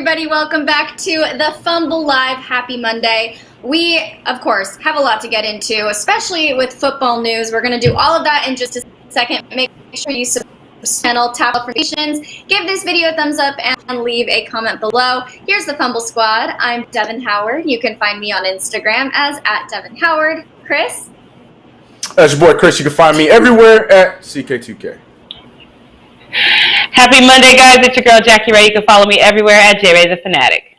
everybody. Welcome back to the Fumble Live. Happy Monday. We, of course, have a lot to get into, especially with football news. We're going to do all of that in just a second. Make sure you subscribe to the channel, tap notifications, give this video a thumbs up, and leave a comment below. Here's the Fumble Squad. I'm Devin Howard. You can find me on Instagram as @DevinHoward. Chris? That's your boy Chris. You can find me everywhere at CK2K. Happy Monday, guys. It's your girl, Jackie Ray. You can follow me everywhere at JRay the Fanatic.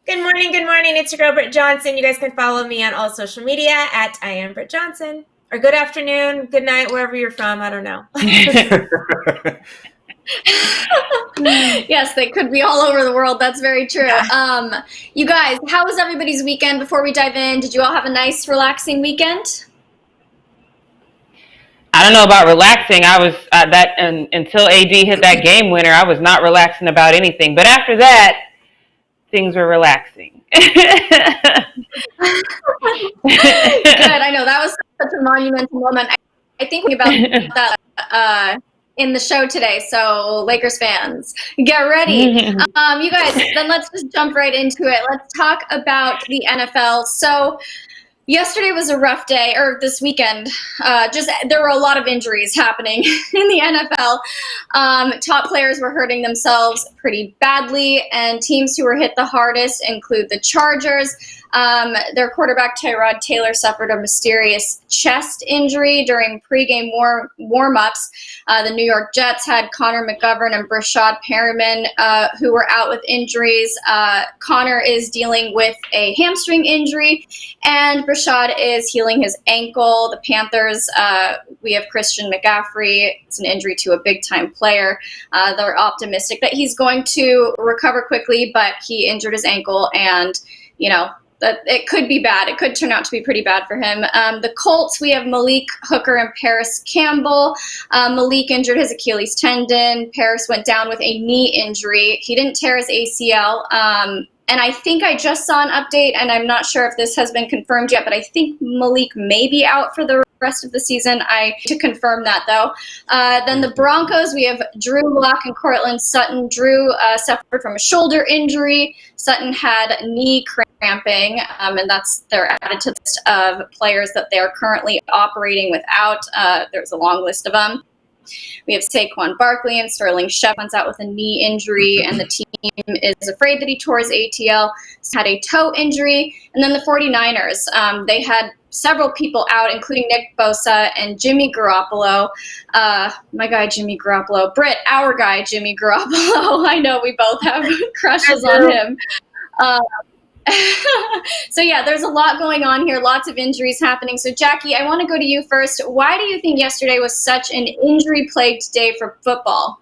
Good morning. It's your girl, Britt Johnson. You guys can follow me on all social media at I am Britt Johnson. Or good afternoon, good night, wherever you're from. I don't know. Yes, they could be all over the world. That's very true. Yeah. You guys, how was everybody's weekend? Before we dive in, did you all have a nice, relaxing weekend? I don't know about relaxing. I was until AD hit that game winner, I was not relaxing about anything. But after that, things were relaxing. Good. I know that was such a monumental moment. I think about that in the show today. So Lakers fans, get ready. You guys, then let's just jump right into it. Let's talk about the NFL. So yesterday was a rough day, or this weekend. There were a lot of injuries happening in the NFL. Top players were hurting themselves pretty badly, and teams who were hit the hardest include the Chargers. Their quarterback Tyrod Taylor suffered a mysterious chest injury during pregame warm-ups. The New York Jets had Connor McGovern and Brashad Perriman who were out with injuries. Connor is dealing with a hamstring injury, and Brashad is healing his ankle. The Panthers, we have Christian McCaffrey. It's an injury to a big-time player. They're optimistic that he's going to recover quickly, but he injured his ankle, and, that it could be bad. It could turn out to be pretty bad for him. The Colts, we have Malik Hooker and Paris Campbell. Malik injured his Achilles tendon. Paris went down with a knee injury. He didn't tear his ACL. And I think I just saw an update, and I'm not sure if this has been confirmed yet, but I think Malik may be out for the rest of the season. I need to confirm that, though. Then the Broncos, we have Drew Lock and Cortland Sutton. Drew suffered from a shoulder injury. Sutton had knee cramping, and they're added to the list of players that they are currently operating without. There's a long list of them. We have Saquon Barkley and Sterling Shepard's out with a knee injury, and the team is afraid that he tore his ATL, had a toe injury. And then the 49ers, they had several people out, including Nick Bosa and Jimmy Garoppolo. My guy, Jimmy Garoppolo. Britt, our guy, Jimmy Garoppolo. I know we both have crushes on him. So yeah, there's a lot going on here, lots of injuries happening. So Jackie, I want to go to you first. Why do you think yesterday was such an injury-plagued day for football?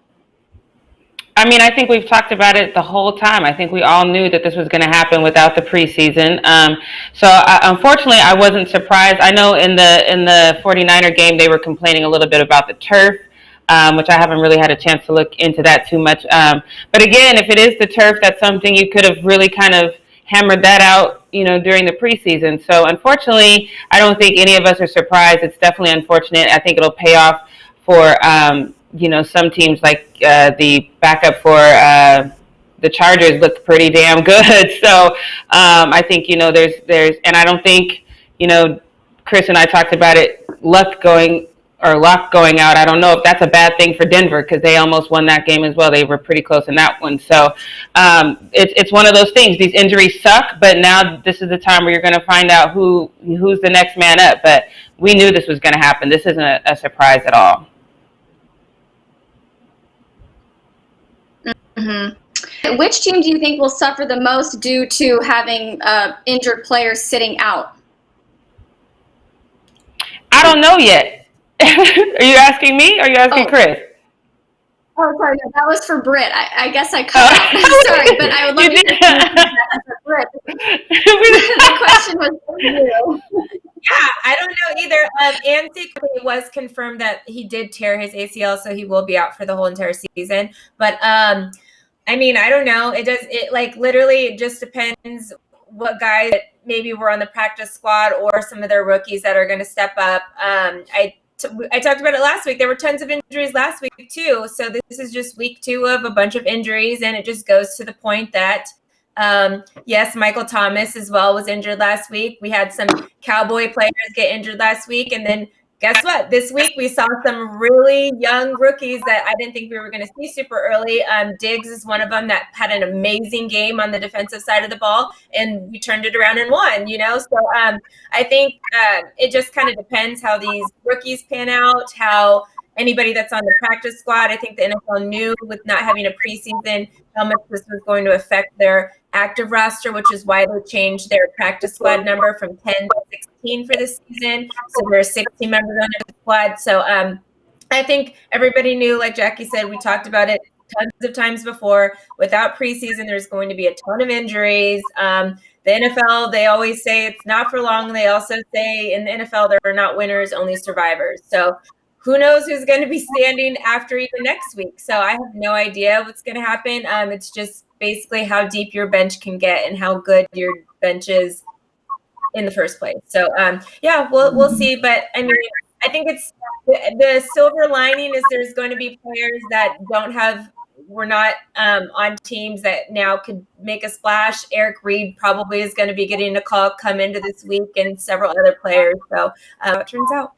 I mean, I think we've talked about it the whole time. I think we all knew that this was going to happen without the preseason. Unfortunately, I wasn't surprised. I know in the 49er game, they were complaining a little bit about the turf, which I haven't really had a chance to look into that too much. But again, if it is the turf, that's something you could have really kind of hammered that out, during the preseason. So unfortunately, I don't think any of us are surprised. It's definitely unfortunate. I think it'll pay off for, some teams like the backup for the Chargers looked pretty damn good. So I think, there's, and I don't think, Chris and I talked about it, luck going out. I don't know if that's a bad thing for Denver, because they almost won that game as well. They were pretty close in that one. So it's one of those things. These injuries suck, but now this is the time where you're going to find out who's the next man up. But we knew this was going to happen. This isn't a surprise at all. Mm-hmm. Which team do you think will suffer the most due to having injured players sitting out? I don't know yet. Are you asking me, or are you asking Chris? Oh, sorry, no, that was for Britt. I guess I cut out. Sorry, but I would love to hear for Britt. The question was for you. Yeah, I don't know either. And it was confirmed that he did tear his ACL, so he will be out for the whole entire season. But I mean, I don't know. It literally just depends what guys maybe were on the practice squad or some of their rookies that are going to step up. I I talked about it last week. There were tons of injuries last week too. So this is just week 2 of a bunch of injuries, and it just goes to the point that yes, Michael Thomas as well was injured last week. We had some Cowboy players get injured last week, and then guess what? This week we saw some really young rookies that I didn't think we were going to see super early. Diggs is one of them that had an amazing game on the defensive side of the ball, and we turned it around and won, So I think it just kind of depends how these rookies pan out, how anybody that's on the practice squad. I think the NFL knew with not having a preseason how much this was going to affect their active roster, which is why they changed their practice squad number from 10 to 16 for this season. So there are 16 members on the squad. So I think everybody knew, like Jackie said, we talked about it tons of times before. Without preseason, there's going to be a ton of injuries. The NFL, they always say it's not for long. They also say in the NFL, there are not winners, only survivors. So who knows who's going to be standing after even next week. So I have no idea what's going to happen. It's just basically how deep your bench can get and how good your bench is in the first place. So yeah, we'll see. But I mean, I think it's the silver lining is there's going to be players that we're not on teams that now could make a splash. Eric Reed probably is going to be getting a call come into this week, and several other players. So it turns out.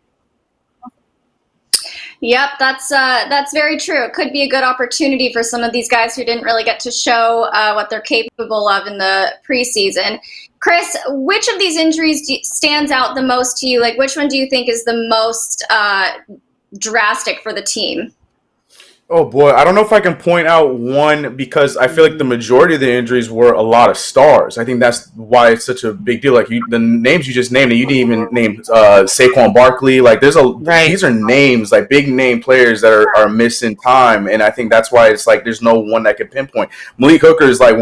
Yep, that's very true. It could be a good opportunity for some of these guys who didn't really get to show what they're capable of in the preseason. Chris, which of these injuries stands out the most to you? Like, which one do you think is the most drastic for the team? Oh boy, I don't know if I can point out one because I feel like the majority of the injuries were a lot of stars. I think that's why it's such a big deal. Like the names you just named, you didn't even name Saquon Barkley. Like these are names, like big name players that are missing time, and I think that's why it's like there's no one that can pinpoint. Malik Hooker is like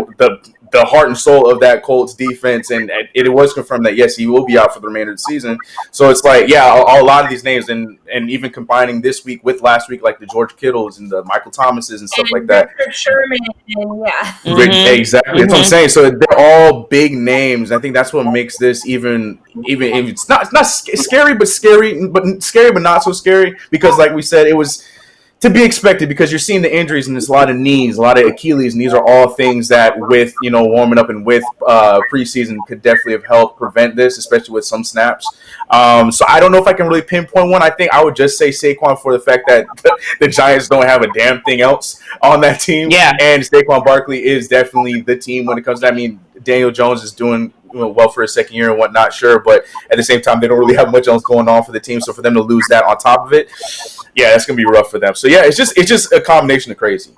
the heart and soul of that Colts defense, and it was confirmed that yes, he will be out for the remainder of the season. So it's like, yeah, a lot of these names, and even combining this week with last week, like the George Kittles and the Michael Thomases and stuff like that. Richard Sherman, and yeah. Exactly. That's what I'm saying. So they're all big names. I think that's what makes this even it's not scary, but scary but not so scary, because like we said, it was to be expected because you're seeing the injuries, and there's a lot of knees, a lot of Achilles, and these are all things that with, warming up and with preseason could definitely have helped prevent this, especially with some snaps. So I don't know if I can really pinpoint one. I think I would just say Saquon for the fact that the Giants don't have a damn thing else on that team. Yeah. And Saquon Barkley is definitely the team when it comes to that. I mean, Daniel Jones is doing well for his second year and whatnot, sure, but at the same time, they don't really have much else going on for the team. So for them to lose that on top of it, yeah, that's gonna be rough for them. So yeah, it's just a combination of crazy.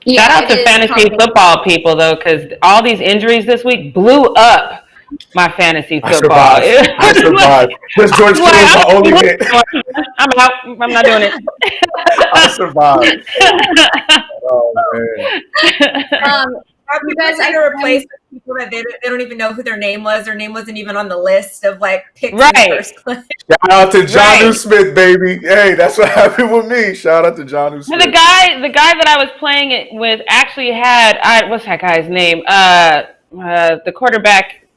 Shout out to fantasy football people though, because all these injuries this week blew up my fantasy football. I survived. Just George Kittle was my only hit. I'm out. I'm not doing it. I survived. Oh man. You guys had to replace people that they don't even know who their name was. Their name wasn't even on the list of like picks in the first place. Shout out to Jonnu Smith, baby. Hey, that's what happened with me. Shout out to Jonnu Smith. The guy that I was playing it with actually had what's that guy's name? The quarterback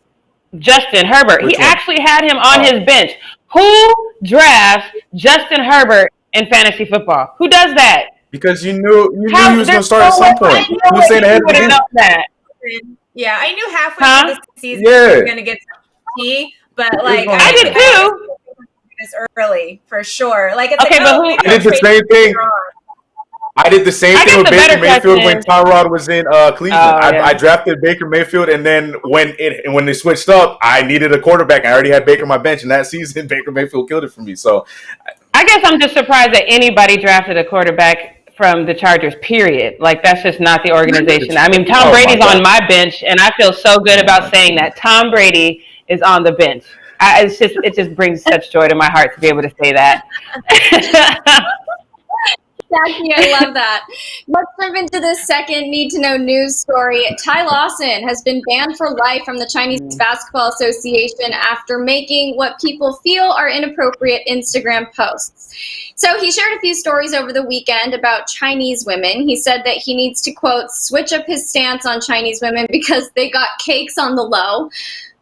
Justin Herbert. He actually had him on his bench. Who drafts Justin Herbert in fantasy football? Who does that? Because you knew he was going to start at some point. You were saying ahead of the game. Yeah, I knew halfway through the season he was going to get some tea, but like I did too. This early for sure. Like it's okay, but who? I did the same thing. I did the same thing with Baker Mayfield when Tyrod was in Cleveland. I drafted Baker Mayfield, and then when they switched up, I needed a quarterback. I already had Baker on my bench, and that season Baker Mayfield killed it for me. So I guess I'm just surprised that anybody drafted a quarterback from the Chargers, period. Like, that's just not the organization. I mean, Tom Brady's on my bench, and I feel so good about saying that. Tom Brady is on the bench. It just brings such joy to my heart to be able to say that. Jackie, I love that. Let's jump into this second need-to-know news story. Ty Lawson has been banned for life from the Chinese Basketball Association after making what people feel are inappropriate Instagram posts. So he shared a few stories over the weekend about Chinese women. He said that he needs to, quote, switch up his stance on Chinese women because they got cakes on the low.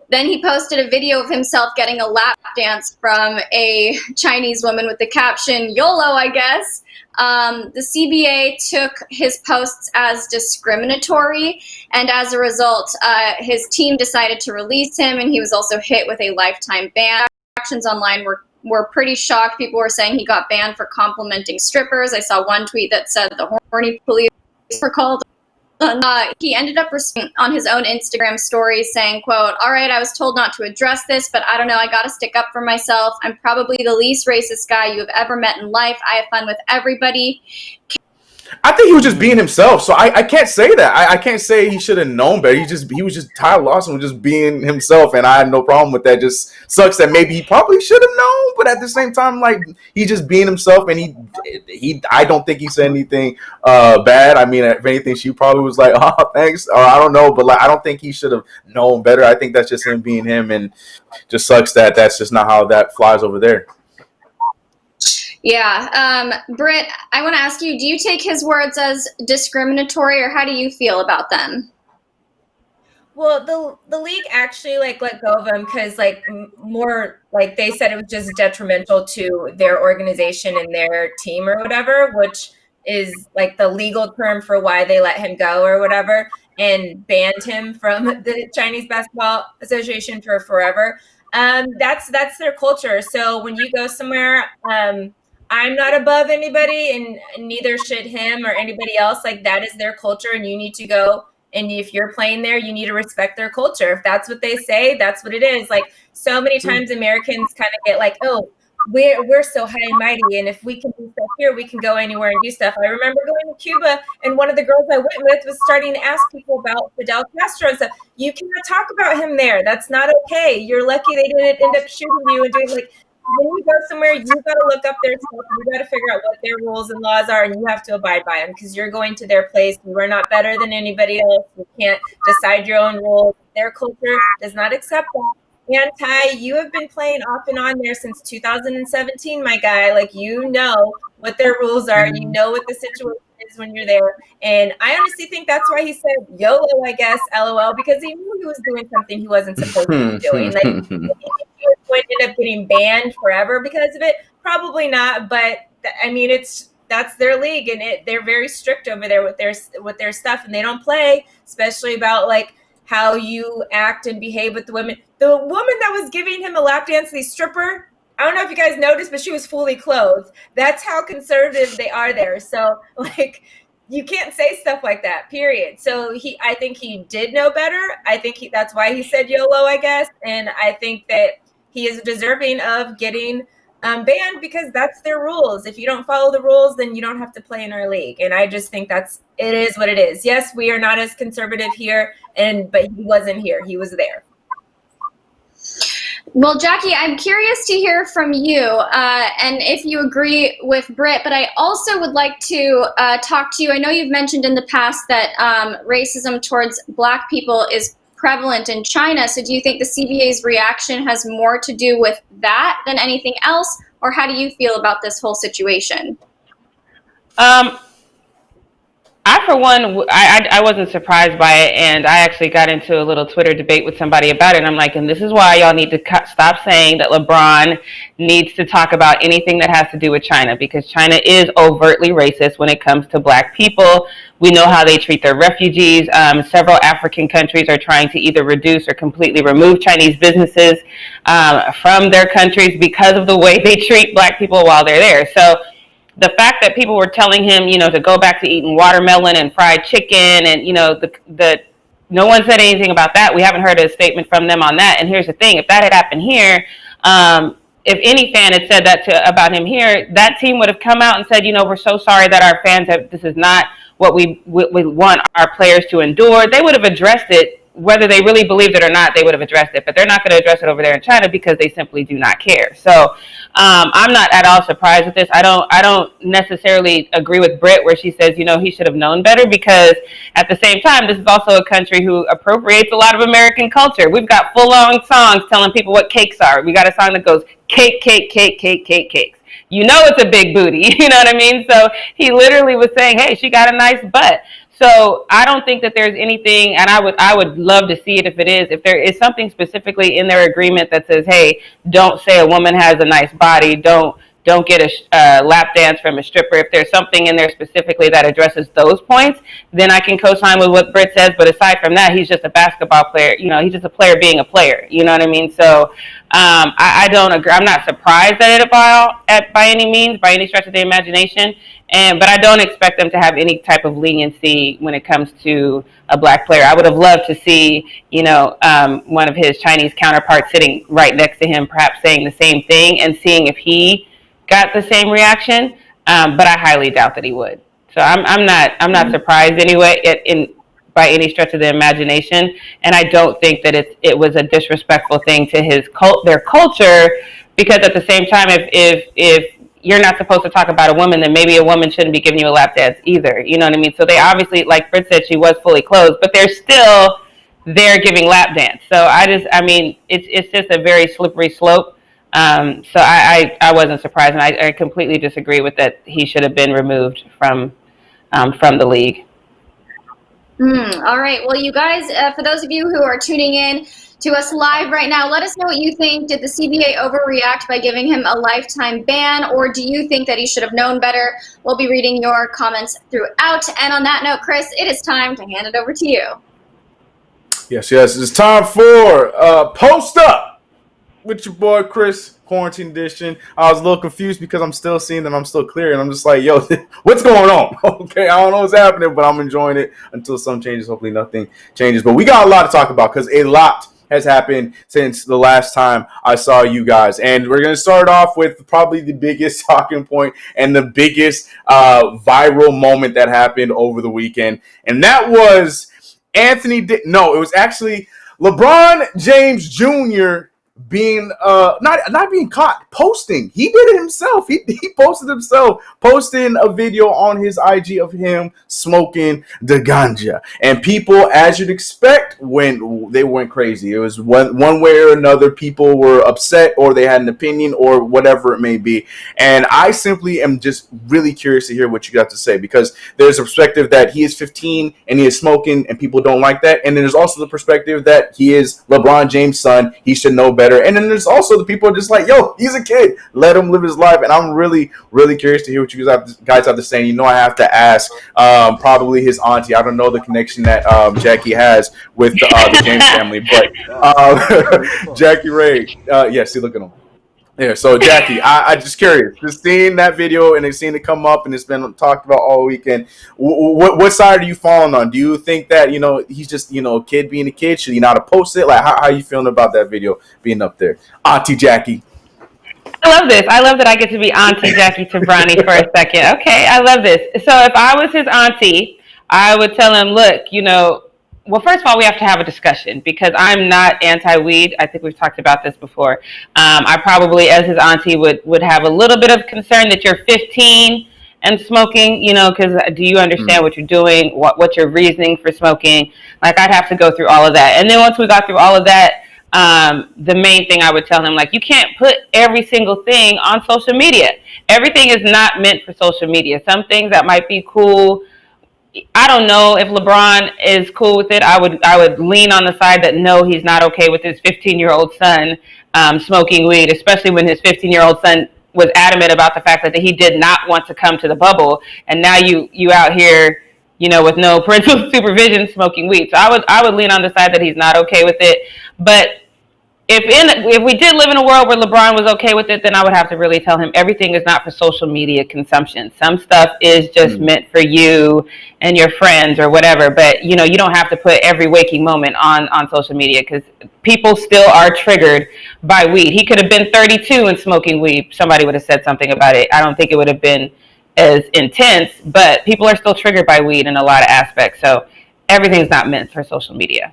then he posted a video of himself getting a lap dance from a Chinese woman with the caption, YOLO, I guess. The CBA took his posts as discriminatory, and as a result, his team decided to release him, and he was also hit with a lifetime ban. Reactions online were pretty shocked. People were saying he got banned for complimenting strippers. I saw one tweet that said the horny police were called. He ended up responding on his own Instagram story saying, quote, "All right, I was told not to address this, but I don't know, I got to stick up for myself. I'm probably the least racist guy you have ever met in life. I have fun with everybody." I think he was just being himself, so I can't say that. I can't say he should have known better. He was just Tyler Lawson was just being himself, and I had no problem with that. Just sucks that maybe he probably should have known, but at the same time, like, he's just being himself, and he I don't think he said anything bad. I mean, if anything, she probably was like, "Oh, thanks," or I don't know, but like, I don't think he should have known better. I think that's just him being him, and just sucks that that's just not how that flies over there. Yeah. Britt, I want to ask you, do you take his words as discriminatory, or how do you feel about them? Well, the league actually like let go of him because like more like they said it was just detrimental to their organization and their team or whatever, which is like the legal term for why they let him go or whatever, and banned him from the Chinese Basketball Association for forever. That's their culture. So when you go somewhere, I'm not above anybody, and neither should him or anybody else. Like, that is their culture, and you need to go. And if you're playing there, you need to respect their culture. If that's what they say, that's what it is. Like, so many times Americans kind of get like, oh, we're so high and mighty, and if we can do stuff here, we can go anywhere and do stuff. I remember going to Cuba, and one of the girls I went with was starting to ask people about Fidel Castro and stuff. You cannot talk about him there. That's not okay. You're lucky they didn't end up shooting you and doing like. When you go somewhere, you got to look up their stuff. You got to figure out what their rules and laws are, and you have to abide by them because you're going to their place. You are not better than anybody else. You can't decide your own rules. Their culture does not accept that. And Ty, you have been playing off and on there since 2017, my guy. Like, you know what their rules are. You know what the situation is when you're there. And I honestly think that's why he said YOLO, I guess, LOL, because he knew he was doing something he wasn't supposed to be doing. Like, he was going to end up getting banned forever because of it. Probably not, but I mean, that's their league, and they're very strict over there with their stuff, and they don't play, especially about like how you act and behave with the women. The woman that was giving him a lap dance, the stripper, I don't know if you guys noticed, but she was fully clothed. That's how conservative they are there. So like, you can't say stuff like that, period. So I think he did know better. I think that's why he said YOLO, I guess. And I think that he is deserving of getting banned because that's their rules. If you don't follow the rules, then you don't have to play in our league. And I just think it is what it is. Yes, we are not as conservative here, but he wasn't here. He was there. Well, Jackie, I'm curious to hear from you, and if you agree with Britt, but I also would like to talk to you. I know you've mentioned in the past that racism towards Black people is prevalent in China, so do you think the CBA's reaction has more to do with that than anything else, or how do you feel about this whole situation? I, for one, I wasn't surprised by it, and I actually got into a little Twitter debate with somebody about it, and I'm like, and this is why y'all need to stop saying that LeBron needs to talk about anything that has to do with China, because China is overtly racist when it comes to Black people. We know how they treat their refugees. Several African countries are trying to either reduce or completely remove Chinese businesses from their countries because of the way they treat Black people while they're there. So the fact that people were telling him, to go back to eating watermelon and fried chicken, and no one said anything about that. We haven't heard a statement from them on that. And here's the thing: if that had happened here, if any fan had said that about him here, that team would have come out and said, we're so sorry that our fans this is not what we want our players to endure. They would have addressed it. Whether they really believed it or not, they would have addressed it, but they're not going to address it over there in China because they simply do not care. So I'm not at all surprised with this. I don't necessarily agree with Britt where she says, he should have known better, because at the same time, this is also a country who appropriates a lot of American culture. We've got full-on songs telling people what cakes are. We got a song that goes, cake, cake, cake, cake, cake, cakes. It's a big booty, you know what I mean? So he literally was saying, hey, she got a nice butt. So I don't think that there's anything, and I would love to see it if it is. If there is something specifically in their agreement that says, hey, don't say a woman has a nice body, don't get a lap dance from a stripper. If there's something in there specifically that addresses those points, then I can co-sign with what Britt says. But aside from that, he's just a basketball player. You know, he's just a player being a player. You know what I mean? So I don't agree. I'm not surprised at it by any means, by any stretch of the imagination. But I don't expect them to have any type of leniency when it comes to a black player. I would have loved to see, you know, one of his Chinese counterparts sitting right next to him, perhaps saying the same thing and seeing if he got the same reaction. But I highly doubt that he would. So I'm not surprised anyway by any stretch of the imagination. And I don't think that it was a disrespectful thing to their culture, because at the same time, if you're not supposed to talk about a woman, then maybe a woman shouldn't be giving you a lap dance either. You know what I mean? So they obviously, like Britt said, she was fully clothed, but they're still there giving lap dance. So it's just a very slippery slope. So I wasn't surprised, and I completely disagree with that. He should have been removed from the league. All right. Well, you guys, for those of you who are tuning in to us live right now, let us know what you think. Did the CBA overreact by giving him a lifetime ban, or do you think that he should have known better? We'll be reading your comments throughout. And on that note, Chris, it is time to hand it over to you. Yes. It's time for Post Up with your boy Chris, Quarantine Edition. I was a little confused because I'm still seeing that I'm still clear, and I'm just like, yo, what's going on? Okay, I don't know what's happening, but I'm enjoying it until some changes. Hopefully nothing changes. But we got a lot to talk about because a lot has happened since the last time I saw you guys. And we're going to start off with probably the biggest talking point and the biggest viral moment that happened over the weekend. And that was it was actually LeBron James Jr. being not being caught posting. He did it himself. He posted himself posting a video on his IG of him smoking the ganja, and people, as you'd expect, they went crazy. It was one way or another. People were upset, or they had an opinion, or whatever it may be. And I simply am just really curious to hear what you got to say, because there's a perspective that he is 15 and he is smoking and people don't like that, and then there's also the perspective that he is LeBron James' son. He should know better. And then there's also the people just like, yo, he's a kid. Let him live his life. And I'm really, really curious to hear what you guys have to say. And you know, I have to ask probably his auntie. I don't know the connection that Jackie has with the James family. But Jackie Ray, see, look at him. Yeah, so Jackie, I just curious, just seeing that video and seeing it come up and it's been talked about all weekend. What side are you falling on? Do you think that, you know, he's just, you know, a kid being a kid? Should he not have posted it? Like, how are you feeling about that video being up there? Auntie Jackie. I love this. I love that I get to be Auntie Jackie to Bronny for a second. Okay, I love this. So if I was his auntie, I would tell him, look, you know, well, first of all, we have to have a discussion, because I'm not anti-weed. I think we've talked about this before. I probably, as his auntie, would have a little bit of concern that you're 15 and smoking, you know, because do you understand what you're doing? What's your reasoning for smoking? Like, I'd have to go through all of that. And then once we got through all of that, the main thing I would tell him, like, you can't put every single thing on social media. Everything is not meant for social media. Some things that might be cool, I don't know if LeBron is cool with it. I would lean on the side that no, he's not okay with his 15-year-old son smoking weed, especially when his 15-year-old son was adamant about the fact that he did not want to come to the bubble, and now you out here, you know, with no parental supervision smoking weed. So I would lean on the side that he's not okay with it. But if we did live in a world where LeBron was okay with it, then I would have to really tell him everything is not for social media consumption. Some stuff is just meant for you and your friends or whatever. But, you know, you don't have to put every waking moment on social media, because people still are triggered by weed. He could have been 32 and smoking weed. Somebody would have said something about it. I don't think it would have been as intense, but people are still triggered by weed in a lot of aspects. So everything's not meant for social media.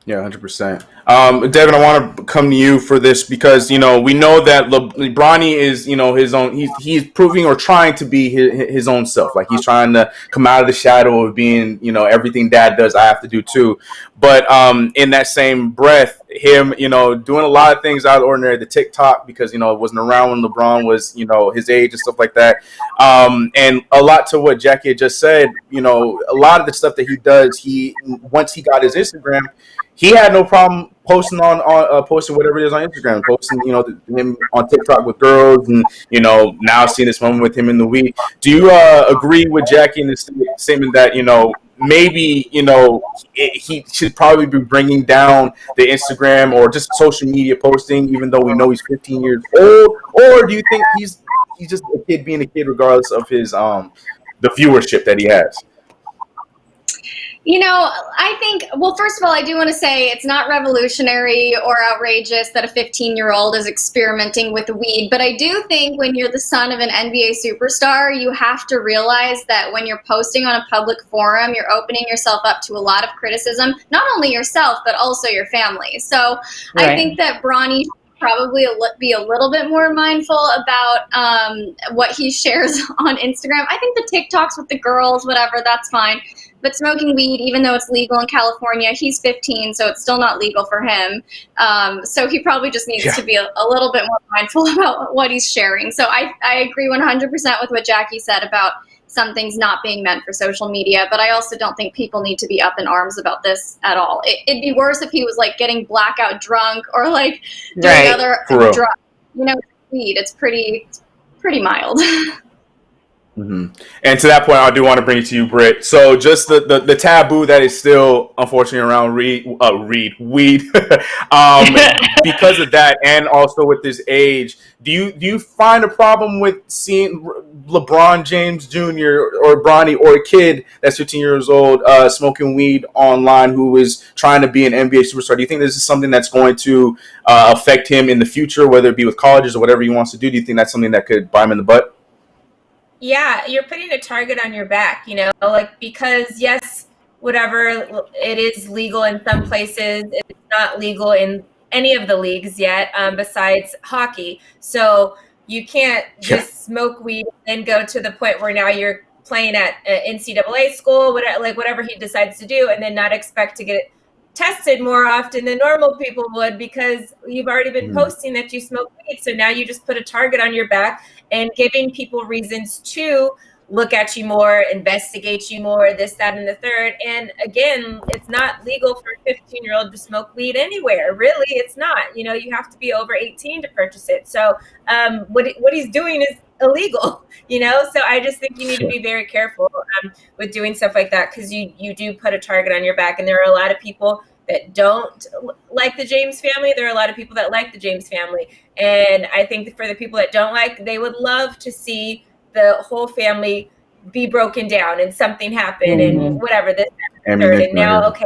Yeah, 100%. Devin, I want to come to you for this because, we know that Bronny is, his own. He's proving or trying to be his own self. Like he's trying to come out of the shadow of being, everything dad does, I have to do too. But in that same breath, him, doing a lot of things out of the ordinary, the TikTok, because, it wasn't around when LeBron was, his age and stuff like that. And a lot to what Jackie had just said, a lot of the stuff that he does, once he got his Instagram, he had no problem posting posting whatever it is on Instagram, posting, him on TikTok with girls and, now seeing this moment with him in the week. Do you agree with Jackie in this statement that, maybe, he should probably be bringing down the Instagram or just social media posting, even though we know he's 15 years old? Or do you think he's just a kid being a kid regardless of his the viewership that he has? I think, well, first of all, I do want to say it's not revolutionary or outrageous that a 15-year-old is experimenting with weed. But I do think when you're the son of an NBA superstar, you have to realize that when you're posting on a public forum, you're opening yourself up to a lot of criticism, not only yourself, but also your family. So right. I think that Bronny probably be a little bit more mindful about what he shares on Instagram. I think the TikToks with the girls, whatever, that's fine. But smoking weed, even though it's legal in California, he's 15, so it's still not legal for him. So he probably just needs to be a little bit more mindful about what he's sharing. So I agree 100% with what Jackie said about some things not being meant for social media. But I also don't think people need to be up in arms about this at all. It'd be worse if he was like getting blackout drunk or like doing other drugs. Weed, it's pretty mild. Mm-hmm. And to that point, I do want to bring it to you, Britt. So just the taboo that is still unfortunately around weed, because of that, and also with this age, do you find a problem with seeing LeBron James Jr. or Bronny or a kid that's 15 years old smoking weed online who is trying to be an NBA superstar? Do you think this is something that's going to affect him in the future, whether it be with colleges or whatever he wants to do? Do you think that's something that could bite him in the butt? Yeah, you're putting a target on your back, because yes, whatever, it is legal in some places. It's not legal in any of the leagues yet, besides hockey. So you can't just smoke weed and go to the point where now you're playing at NCAA school, whatever he decides to do, and then not expect to get tested more often than normal people would because you've already been posting that you smoke weed. So now you just put a target on your back and giving people reasons to look at you more, investigate you more, this, that, and the third. And again, it's not legal for a 15-year-old to smoke weed anywhere. Really, it's not. You have to be over 18 to purchase it. So what he's doing is illegal, So I just think you need to be very careful with doing stuff like that because you do put a target on your back. And there are a lot of people that don't like the James family. There are a lot of people that like the James family. And I think for the people that don't like, they would love to see the whole family be broken down and something happen and whatever this and now, okay,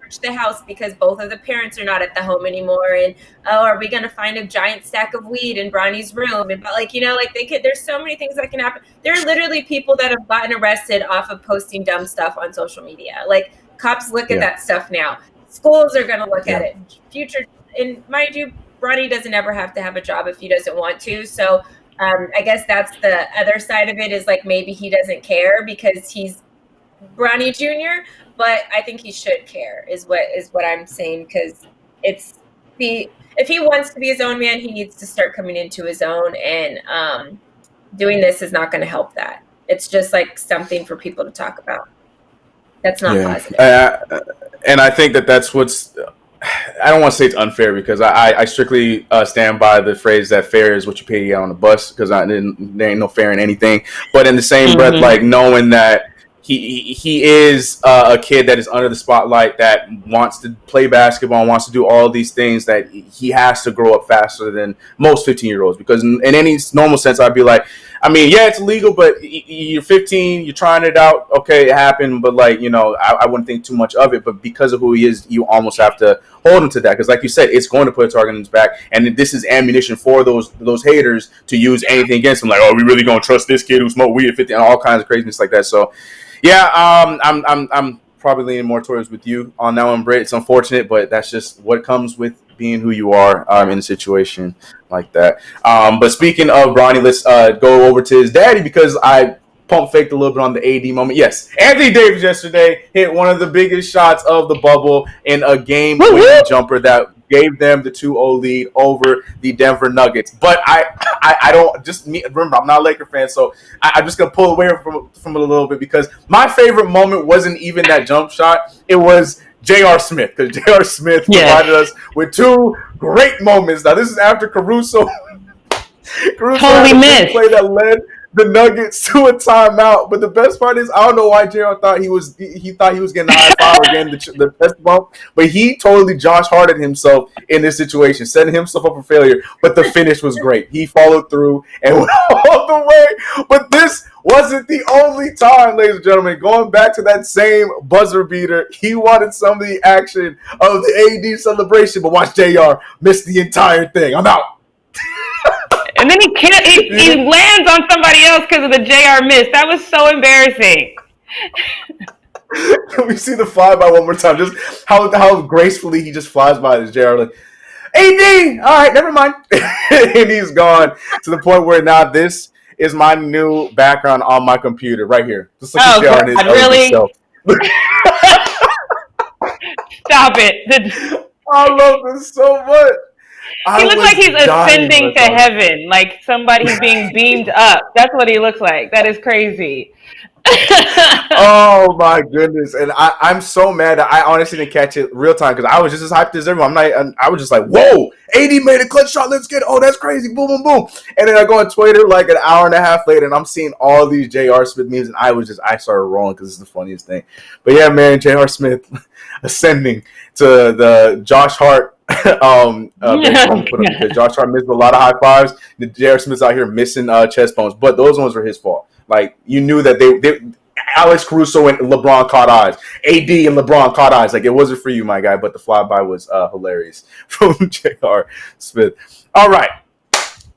search the house because both of the parents are not at the home anymore. And are we going to find a giant stack of weed in Bronny's room? And there's so many things that can happen. There are literally people that have gotten arrested off of posting dumb stuff on social media. Like cops look at that stuff now. Schools are going to look at it. Future, and mind you, Bronny doesn't ever have to have a job if he doesn't want to. So I guess that's the other side of it is like maybe he doesn't care because he's Bronny Jr., but I think he should care is what I'm saying because if he wants to be his own man, he needs to start coming into his own, and doing this is not going to help that. It's just like something for people to talk about. That's not positive. And I think that's what's I don't want to say it's unfair because I strictly stand by the phrase that fair is what you pay to get on the bus because there ain't no fair in anything. But in the same breath, like knowing that he is a kid that is under the spotlight that wants to play basketball and wants to do all these things that he has to grow up faster than most 15-year-olds because in any normal sense I'd be like, it's illegal, but you're 15, you're trying it out. Okay, it happened, but I wouldn't think too much of it. But because of who he is, you almost have to hold him to that because, like you said, it's going to put a target on his back, and this is ammunition for those haters to use anything against him. Like, oh, we really gonna trust this kid who smoked weed at 15 and all kinds of craziness like that. So, yeah, I'm probably leaning more towards with you on that one, Britt. It's unfortunate, but that's just what comes with being who you are in a situation like that. But speaking of Bronny, let's go over to his daddy because I pump faked a little bit on the AD moment. Yes, Anthony Davis yesterday hit one of the biggest shots of the bubble in a game-winning jumper that gave them the 2-0 lead over the Denver Nuggets. But I don't just remember I'm not a Laker fan, so I'm just gonna pull away from it a little bit because my favorite moment wasn't even that jump shot. It was J.R. Smith because J.R. Smith provided us with two great moments. Now this is after Caruso. Caruso totally missed play that led the Nuggets to a timeout, but the best part is I don't know why JR thought he was getting a high five or getting the best bump, but he totally Josh Harted himself in this situation, setting himself up for failure. But the finish was great. He followed through and went all the way. But this wasn't the only time, ladies and gentlemen. Going back to that same buzzer beater, he wanted some of the action of the AD celebration, but watch JR miss the entire thing. I'm out. And then he lands on somebody else because of the JR miss. That was so embarrassing. Can we see the flyby one more time? Just how gracefully he just flies by this JR like, AD! All right, never mind. And he's gone to the point where now this is my new background on my computer right here. Just look at JR and his really? self. Stop it. I love this so much. He looks like he's ascending to heaven, like somebody's being beamed up. That's what he looks like. That is crazy. Oh my goodness! And I'm so mad that I honestly didn't catch it real time because I was just as hyped as everyone. I was just like, "Whoa, AD made a clutch shot. Let's get it. Oh, that's crazy! Boom, boom, boom!" And then I go on Twitter like an hour and a half later, and I'm seeing all these J.R. Smith memes, and I started rolling because it's the funniest thing. But yeah, man, J.R. Smith ascending to the Josh Hart. Because Josh Hart missed a lot of high fives. J.R. Smith's out here missing chest bones, but those ones were his fault. Like you knew that they Alex Caruso and LeBron caught eyes. AD and LeBron caught eyes. Like it wasn't for you, my guy, but the flyby was hilarious from J.R. Smith. All right,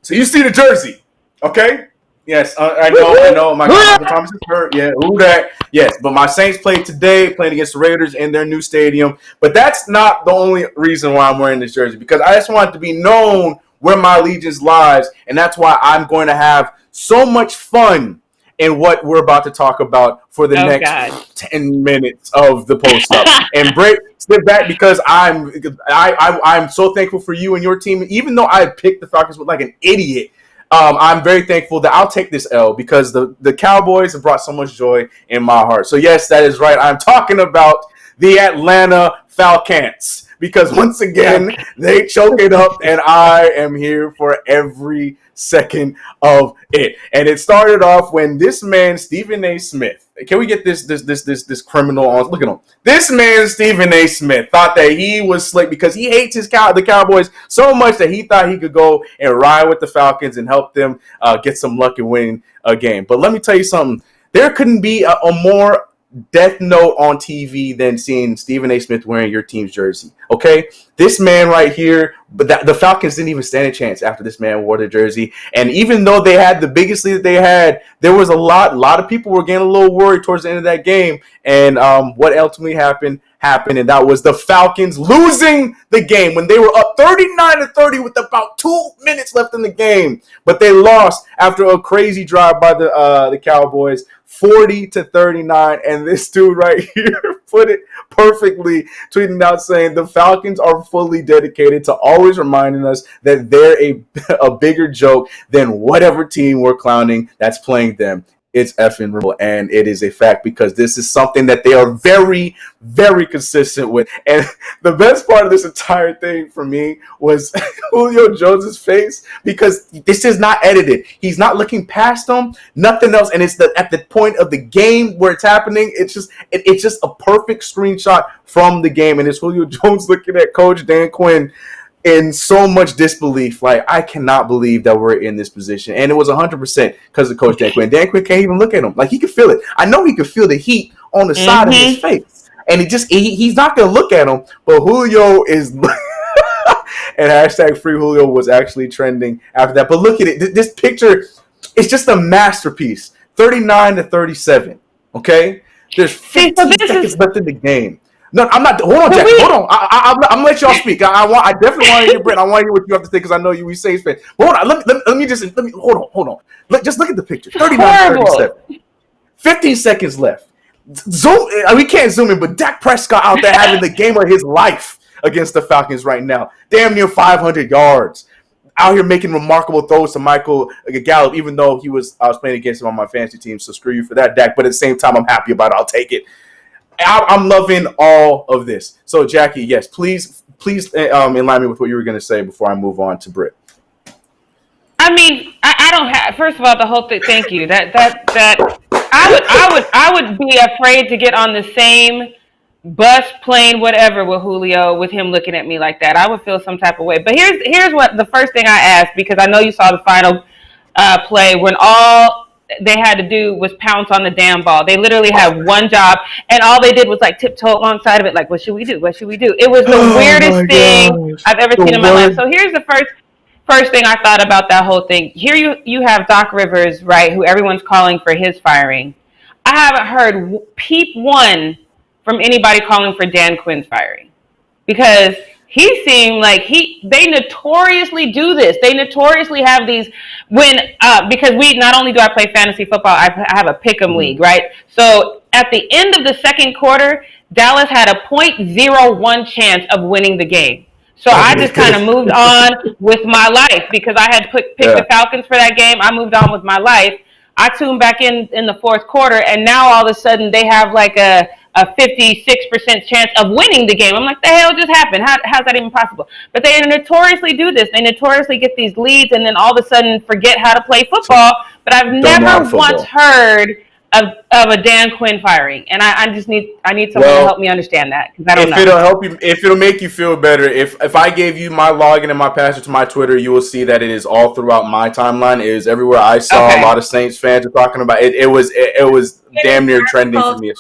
so you see the jersey, okay? Yes, I know. My guy Michael Thomas is hurt. Yeah, who that? Yes, but my Saints played today, playing against the Raiders in their new stadium. But that's not the only reason why I'm wearing this jersey, because I just want it to be known where my allegiance lies, and that's why I'm going to have so much fun in what we're about to talk about for the next 10 minutes of the post-up. And Britt, sit back because I'm so thankful for you and your team. Even though I picked the Falcons like an idiot, I'm very thankful that I'll take this L because the Cowboys have brought so much joy in my heart. So, yes, that is right. I'm talking about the Atlanta Falcons because, once again, they choke it up, and I am here for every second of it. And it started off when this man, Stephen A. Smith, can we get this criminal on? Look at him. This man, Stephen A. Smith, thought that he was slick because he hates the Cowboys so much that he thought he could go and ride with the Falcons and help them get some luck and win a game. But let me tell you something. There couldn't be a more death note on TV than seeing Stephen A. Smith wearing your team's jersey. Okay? This man right here, but the Falcons didn't even stand a chance after this man wore the jersey. And even though they had the biggest lead that they had, there was a lot of people were getting a little worried towards the end of that game. And what ultimately happened, and that was the Falcons losing the game when they were up 39-30 with about 2 minutes left in the game. But they lost after a crazy drive by the Cowboys, 40-39. And this dude right here put it perfectly, tweeting out saying the Falcons are fully dedicated to always reminding us that they're a bigger joke than whatever team we're clowning that's playing them. It's effing real, and it is a fact because this is something that they are very, very consistent with. And the best part of this entire thing for me was Julio Jones' face because this is not edited. He's not looking past them, nothing else. And it's at the point of the game where it's happening. It's just a perfect screenshot from the game, and it's Julio Jones looking at Coach Dan Quinn in so much disbelief. Like, I cannot believe that we're in this position. And it was 100% because of Coach Dan Quinn. Dan Quinn can't even look at him. Like, he could feel it. I know he could feel the heat on the side of his face. And he's not going to look at him. But Julio is... and hashtag Free Julio was actually trending after that. But look at it. This picture is just a masterpiece. 39-37. Okay? There's See, 15 seconds left in the game. No, I'm not. Hold on, Jackie. Hold on. I'm gonna let y'all speak. I definitely want to hear Britt. I want to hear what you have to say because I know you we Saints fan. But hold on. Let me hold on. Just look at the picture. 39-37. 15 seconds left. Zoom. We can't zoom in, but Dak Prescott out there having the game of his life against the Falcons right now. Damn near 500 yards. Out here making remarkable throws to Michael Gallup, even though I was playing against him on my fantasy team. So screw you for that, Dak. But at the same time, I'm happy about it. I'll take it. I'm loving all of this. So, Jackie, yes, please, enlighten me with what you were going to say before I move on to Britt. I mean, I don't have. First of all, the whole thing. Thank you. I would be afraid to get on the same bus, plane, whatever with Julio with him looking at me like that. I would feel some type of way. But here's what the first thing I asked, because I know you saw the final play when all they had to do was pounce on the damn ball. They literally had one job, and all they did was like tiptoe alongside of it. Like, what should we do? What should we do? It was the weirdest thing I've ever seen in my life. So here's the first thing I thought about that whole thing. Here you have Doc Rivers, right, who everyone's calling for his firing. I haven't heard peep one from anybody calling for Dan Quinn's firing, because he seemed like they notoriously do this. They notoriously have these because not only do I play fantasy football, I have a pick'em league, right? So at the end of the second quarter, Dallas had a 0.01 chance of winning the game. So I just kind of moved on with my life because I had picked the Falcons for that game. I moved on with my life. I tuned back in the fourth quarter, and now all of a sudden they have like a 56% chance of winning the game. I'm like, the hell just happened? How's that even possible? But they notoriously do this. They notoriously get these leads and then all of a sudden forget how to play football. But I've never once heard of a Dan Quinn firing, and I need someone to help me understand that, because I don't know. If it'll make you feel better, if I gave you my login and my password to my Twitter, you will see that it is all throughout my timeline. It is everywhere I saw. A lot of Saints fans are talking about it. It was damn near trending for me.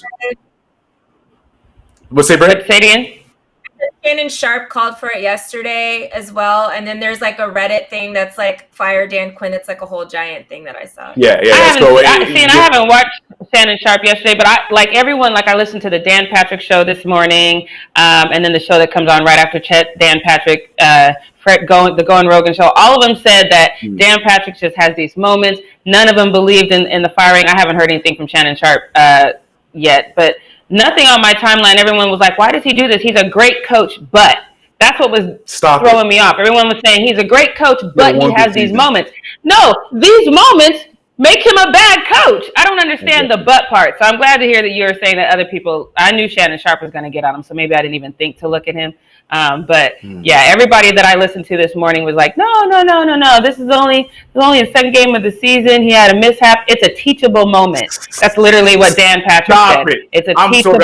What's it, Britt? Say it again. Shannon Sharp called for it yesterday as well, and then there's like a Reddit thing that's like fire Dan Quinn. It's like a whole giant thing that I saw. Yeah. I haven't watched Shannon Sharp yesterday, but I listened to the Dan Patrick show this morning, and then the show that comes on right after Dan Patrick, the Going Rogan show. All of them said that Dan Patrick just has these moments. None of them believed in the firing. I haven't heard anything from Shannon Sharp yet, but nothing on my timeline. Everyone was like, why does he do this? He's a great coach, but that's what was throwing me off. Everyone was saying he's a great coach, but he has these moments. No, these moments make him a bad coach. I don't understand the but part. So I'm glad to hear that you're saying that other people, I knew Shannon Sharp was going to get on him, so maybe I didn't even think to look at him. Yeah, everybody that I listened to this morning was like, no. This is only the second game of the season. He had a mishap. It's a teachable moment. That's literally what Dan Patrick said. It's a teachable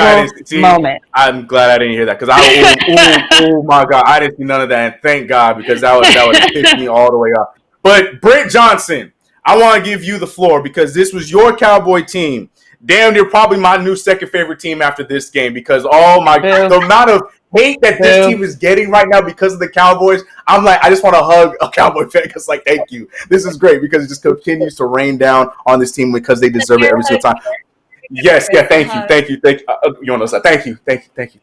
moment. I'm glad I didn't hear that, because oh my God, I didn't see none of that. And thank God, because that would piss me all the way off. But Britt Johnson, I want to give you the floor, because this was your Cowboy team. Damn, you're probably my new second favorite team after this game, because the amount of hate that this team is getting right now because of the Cowboys, I'm like, I just want to hug a Cowboy fan, because like, thank you. This is great, because it just continues to rain down on this team because they deserve it every single time. Yes, thank you. You want to say thank you, Britt. Thank you,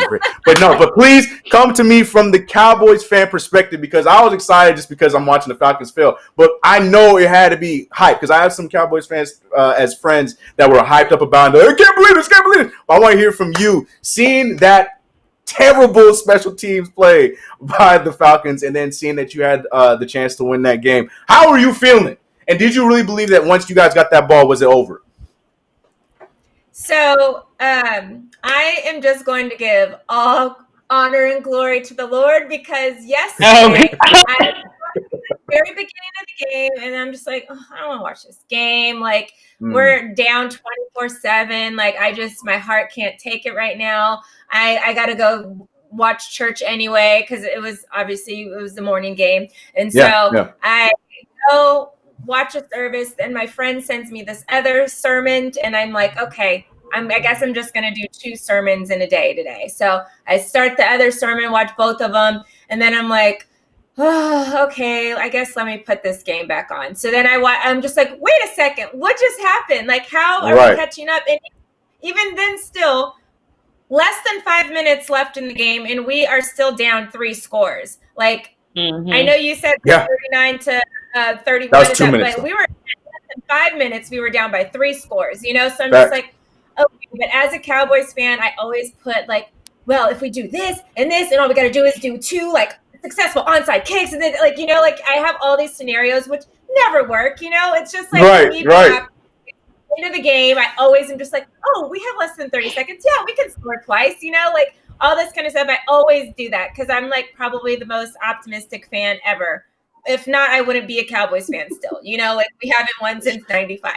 Britt. But please come to me from the Cowboys fan perspective, because I was excited just because I'm watching the Falcons fail. But I know it had to be hype, because I have some Cowboys fans as friends that were hyped up about it. I can't believe this. But I want to hear from you, seeing that terrible special teams play by the Falcons, and then seeing that you had the chance to win that game. How are you feeling? And did you really believe that once you guys got that ball, was it over? So I am just going to give all honor and glory to the Lord, because yesterday, at the very beginning of the game, and I'm just like, I don't want to watch this game. Like, we're down 24/7. Like, my heart can't take it right now. I got to go watch church anyway, because it was the morning game. And so I go watch a service, and my friend sends me this other sermon, and I'm like, okay, I guess I'm just going to do 2 sermons in a day today. So I start the other sermon, watch both of them, and then I'm like, oh, okay, I guess let me put this game back on. So then I'm just like, wait a second, what just happened? Like, how are we catching up? And even then still, less than 5 minutes left in the game, and we are still down 3 scores. Like, I know you said 39 to 31. That was 2 minutes. But we were less than 5 minutes. We were down by 3 scores. You know, so I'm just like, okay. But as a Cowboys fan, I always put like, well, if we do this, and all we got to do is do 2 like successful onside kicks, and then like, you know, like I have all these scenarios which never work. You know, it's just like right. Into the game, I always am just like, oh, we have less than 30 seconds. Yeah, we can score twice, you know, like all this kind of stuff. I always do that because I'm like probably the most optimistic fan ever. If not, I wouldn't be a Cowboys fan still. You know, like we haven't won since '95.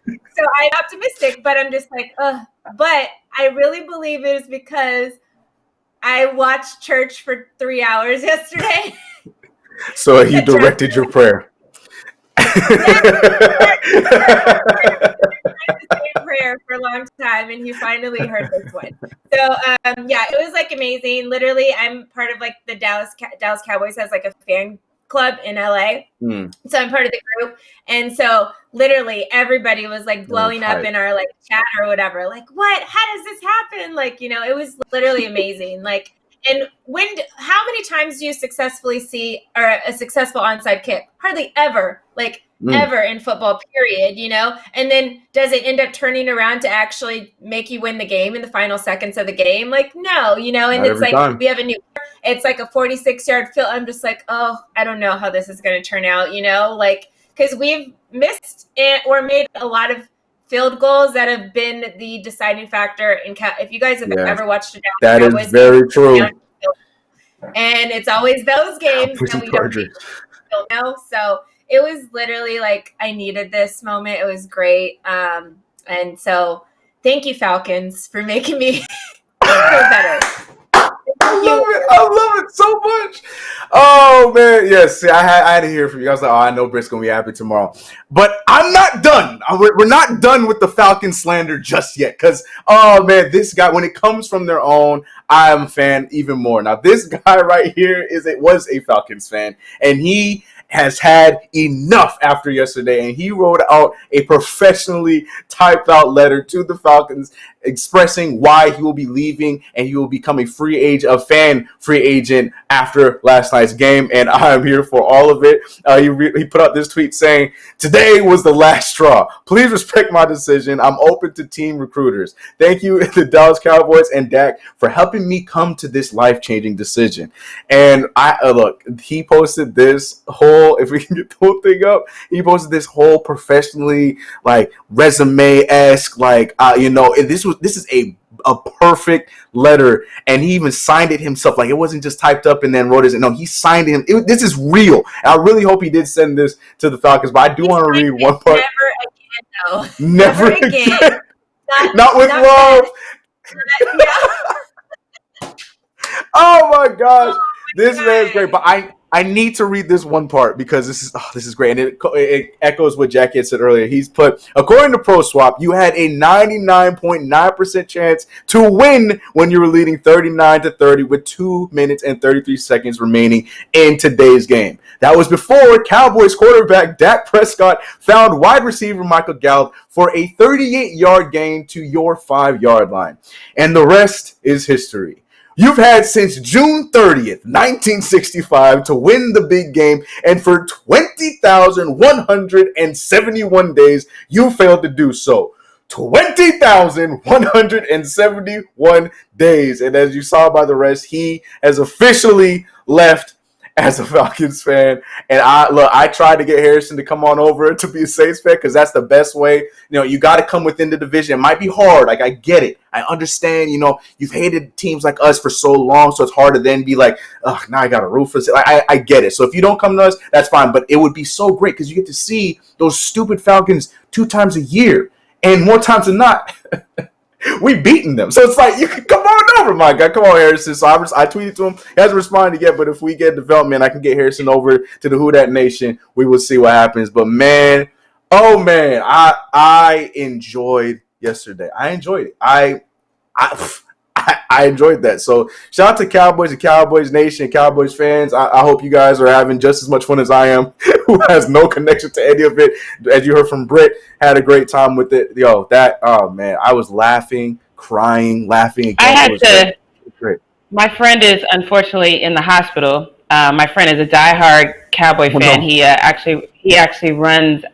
So I'm optimistic, but I'm just like, ugh. But I really believe it is because I watched church for 3 hours yesterday. So he directed your prayer. Prayer for a long time, and he finally heard this one. So yeah, it was like amazing. Literally, I'm part of like the Dallas Cowboys has like a fan club in LA, so I'm part of the group, and so literally everybody was like blowing up in our like chat or whatever, like, what? How does this happen? Like, you know, it was literally amazing. Like, and how many times do you successfully see or a successful onside kick? Hardly ever. Like. Ever in football, period, you know? And then does it end up turning around to actually make you win the game in the final seconds of the game? Like, no, you know? And Not it's like, time. We have it's like a 46-yard field. I'm just like, oh, I don't know how this is going to turn out, you know? Like, because we've missed or made a lot of field goals that have been the deciding factor in if you guys have ever watched it, that is very true. And it's always those games that we don't know. So it was literally like I needed this moment. It was great. And so thank you, Falcons, for making me feel better. I love it so much. Oh man, yes. See, I had to hear from you. I was like, oh, I know Britt's gonna be happy tomorrow. But I'm not done. We're not done with the Falcon slander just yet. Because oh man, this guy, when it comes from their own, I am a fan even more. Now, this guy right here was a Falcons fan, and he has had enough after yesterday, and he wrote out a professionally typed out letter to the Falcons expressing why he will be leaving and he will become a free agent after last night's game, and I am here for all of it. He put out this tweet saying, "Today was the last straw. Please respect my decision. I'm open to team recruiters. Thank you, the Dallas Cowboys and Dak, for helping me come to this life-changing decision." And look, he posted this whole, if we can get the whole thing up, he posted this whole professionally, like, resume-esque, like, this is a perfect letter, and he even signed it himself. Like, it wasn't just typed up and then wrote it. No, he signed it. This is real. And I really hope he did send this to the Falcons, but I do want to read one part. Never again, though. Never again. Not with love. Oh my gosh. This man's great, but I need to read this one part because this is great, and it echoes what Jackie had said earlier. He's put, according to ProSwap, you had a 99.9% chance to win when you were leading 39-30 with 2 minutes and 33 seconds remaining in today's game. That was before Cowboys quarterback Dak Prescott found wide receiver Michael Gallup for a 38-yard gain to your 5-yard line, and the rest is history. You've had since June 30th, 1965 to win the big game, and for 20,171 days, you failed to do so. 20,171 days. And as you saw by the rest, he has officially left as a Falcons fan. And I tried to get Harrison to come on over to be a Saints fan because that's the best way. You know, you got to come within the division. It might be hard. Like, I get it. I understand, you know, you've hated teams like us for so long, so it's hard to then be like, oh, now I got to root for this. I get it. So if you don't come to us, that's fine. But it would be so great because you get to see those stupid Falcons 2 times a year. And more times than not, we beaten them. So it's like, you can come on over, my guy. Come on, Harrison. So I tweeted to him. He hasn't responded yet, but if we get development, I can get Harrison over to the Who Dat Nation. We will see what happens. But man, oh man, I enjoyed yesterday. I enjoyed it. I I enjoyed that. So shout out to Cowboys and Cowboys Nation, Cowboys fans. I hope you guys are having just as much fun as I am, who has no connection to any of it. As you heard from Britt, had a great time with it. Yo, oh man, I was laughing, crying, laughing again. I had to. Great. My friend is unfortunately in the hospital. My friend is a diehard Cowboy fan. No. He actually runs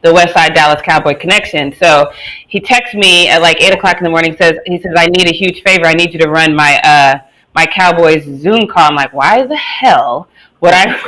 the West Side Dallas Cowboy Connection. So he texts me at like 8:00 in the morning. He says, I need a huge favor. I need you to run my Cowboys Zoom call. I'm like, why the hell would I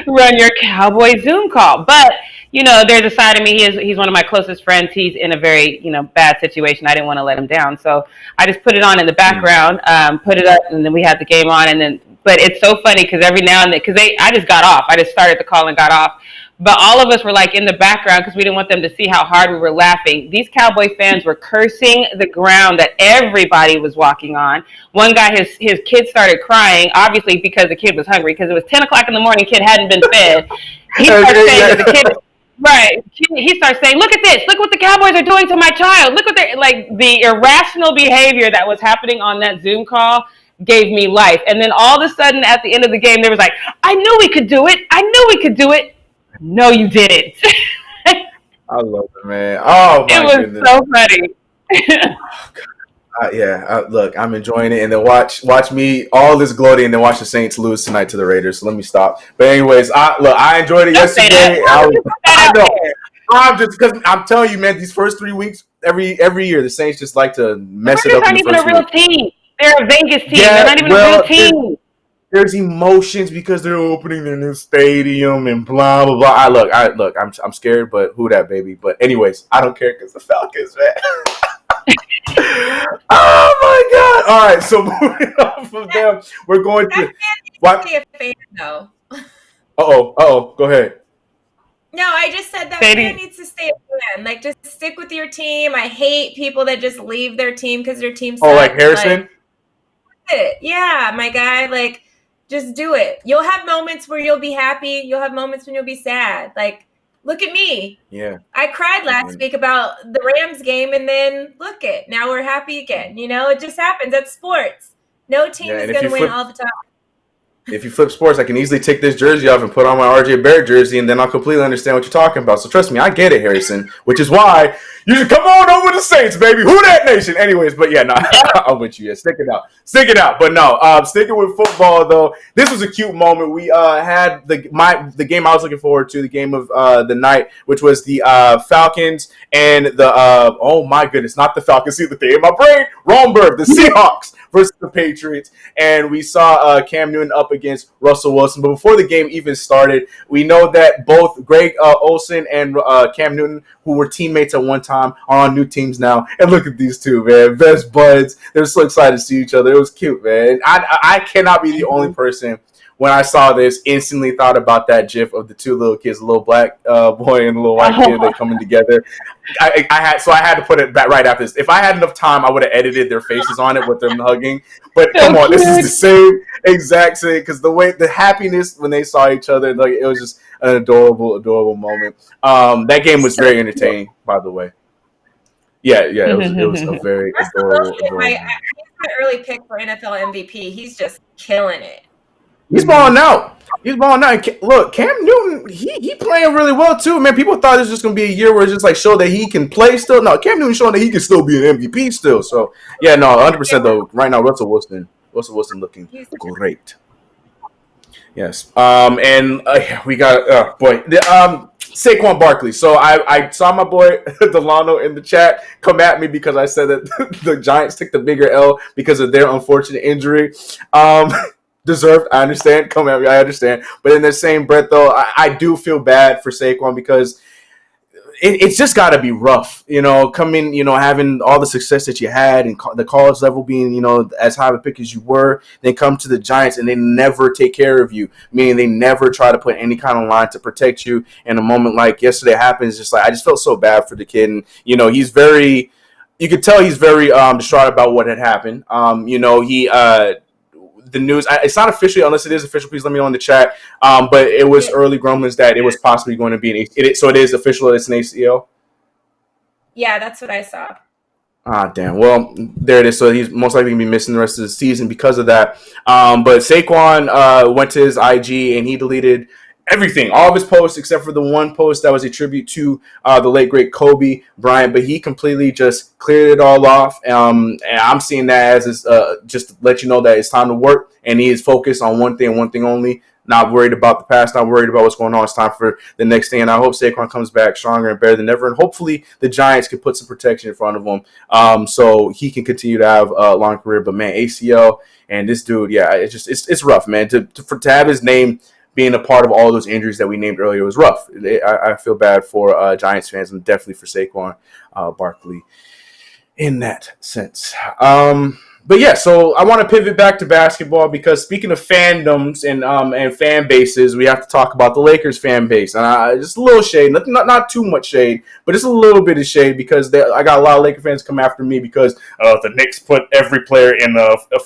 run your Cowboy Zoom call? But there's a side of me. He's one of my closest friends. He's in a very bad situation. I didn't want to let him down, so I just put it on in the background, put it up, and then we had the game on. And then, but it's so funny because every now and then, I just got off. I just started the call and got off. But all of us were like in the background because we didn't want them to see how hard we were laughing. These Cowboy fans were cursing the ground that everybody was walking on. One guy, his kid started crying, obviously because the kid was hungry, because it was 10:00 in the morning, kid hadn't been fed. He started saying to the kid, right, he starts saying, look at this, look what the Cowboys are doing to my child. Look what the irrational behavior that was happening on that Zoom call gave me life. And then all of a sudden at the end of the game, they was like, I knew we could do it. I knew we could do it. No, you didn't. I love it, man. Oh, my goodness. It was so funny. Look, I'm enjoying it, and then watch me all this gloating, and then watch the Saints lose tonight to the Raiders. So let me stop. But anyways, I enjoyed it yesterday. I know. I'm just because I'm telling you, man, these first 3 weeks, every year, the Saints just like to mess it up. They're not even a real team. They're a Vegas team. They're not even a real team. There's emotions because they're opening their new stadium and blah blah blah. Look, I'm scared, but who that baby? But anyways, I don't care because the Falcons, man. Oh my God! All right, so moving on from them, we're going to what? Be a fan, though. Go ahead. No, I just said that fan needs to stay a fan. Like, just stick with your team. I hate people that just leave their team because their team sucks. Oh, like Harrison? Yeah, my guy. Like, just do it. You'll have moments where you'll be happy. You'll have moments when you'll be sad. Like, look at me. Yeah. I cried last week about the Rams game, and then now we're happy again. It just happens. That's sports. No team is going to win all the time. If you flip sports, I can easily take this jersey off and put on my RJ Barrett jersey, and then I'll completely understand what you're talking about. So trust me, I get it, Harrison, which is why you should come on over to the Saints, baby. Who that nation? Anyways, but yeah, no, I'm with you. Yeah, stick it out. But no, sticking with football though, this was a cute moment. We had the game I was looking forward to, the game of the night, which was the Falcons and the oh my goodness, not the Falcons. See the thing in my brain, Romberg, the Seahawks versus the Patriots, and we saw Cam Newton up against Russell Wilson. But before the game even started, we know that both Greg Olsen and Cam Newton, who were teammates at one time, are on new teams now. And look at these two, man, best buds. They're so excited to see each other. It was cute, man. I cannot be the only person, when I saw this, instantly thought about that GIF of the two little kids, the little black boy and the little white kid, they're coming together. I had to put it back right after this. If I had enough time, I would have edited their faces on it with them hugging. But come on, this is the same exact same, because the happiness when they saw each other, like, it was just an adorable moment. That game was very entertaining, by the way. Yeah, it was a very adorable. My early pick for NFL MVP. He's just killing it. He's balling out. Look, Cam Newton, he playing really well too, man. People thought it was just gonna be a year where it's just like show that he can play still. No, Cam Newton showing that he can still be an MVP still. So yeah, no, 100% though. Right now, Russell Wilson looking great. Yes. And we got Saquon Barkley. So I saw my boy Delano in the chat come at me because I said that the Giants took the bigger L because of their unfortunate injury. Deserved, I understand. Come at me, I understand. But in the same breath, though, I do feel bad for Saquon because it's just got to be rough, coming, having all the success that you had and the college level being, as high of a pick as you were, then come to the Giants and they never take care of you, meaning they never try to put any kind of line to protect you. And a moment like yesterday happens, just like I just felt so bad for the kid. And, he's very, you could tell he's very distraught about what had happened. The news, it's not officially, unless it is official, please let me know in the chat. But it was early grumblings that it was possibly going to be so it is official that it's an ACL? Yeah, that's what I saw. Ah, damn. Well, there it is. So he's most likely going to be missing the rest of the season because of that. But Saquon went to his IG and he deleted everything, all of his posts except for the one post that was a tribute to the late, great Kobe Bryant. But he completely just cleared it all off. And I'm seeing that as just to let you know that it's time to work. And he is focused on one thing only. Not worried about the past, not worried about what's going on. It's time for the next thing. And I hope Saquon comes back stronger and better than ever. And hopefully the Giants can put some protection in front of him so he can continue to have a long career. But, man, ACL and this dude, yeah, it's rough, man. To have his name being a part of all those injuries that we named earlier was rough. I feel bad for Giants fans and definitely for Saquon Barkley in that sense. But yeah, so I want to pivot back to basketball because speaking of fandoms and fan bases, we have to talk about the Lakers fan base. And just a little shade, not too much shade, but just a little bit of shade because I got a lot of Laker fans come after me because the Knicks put every player in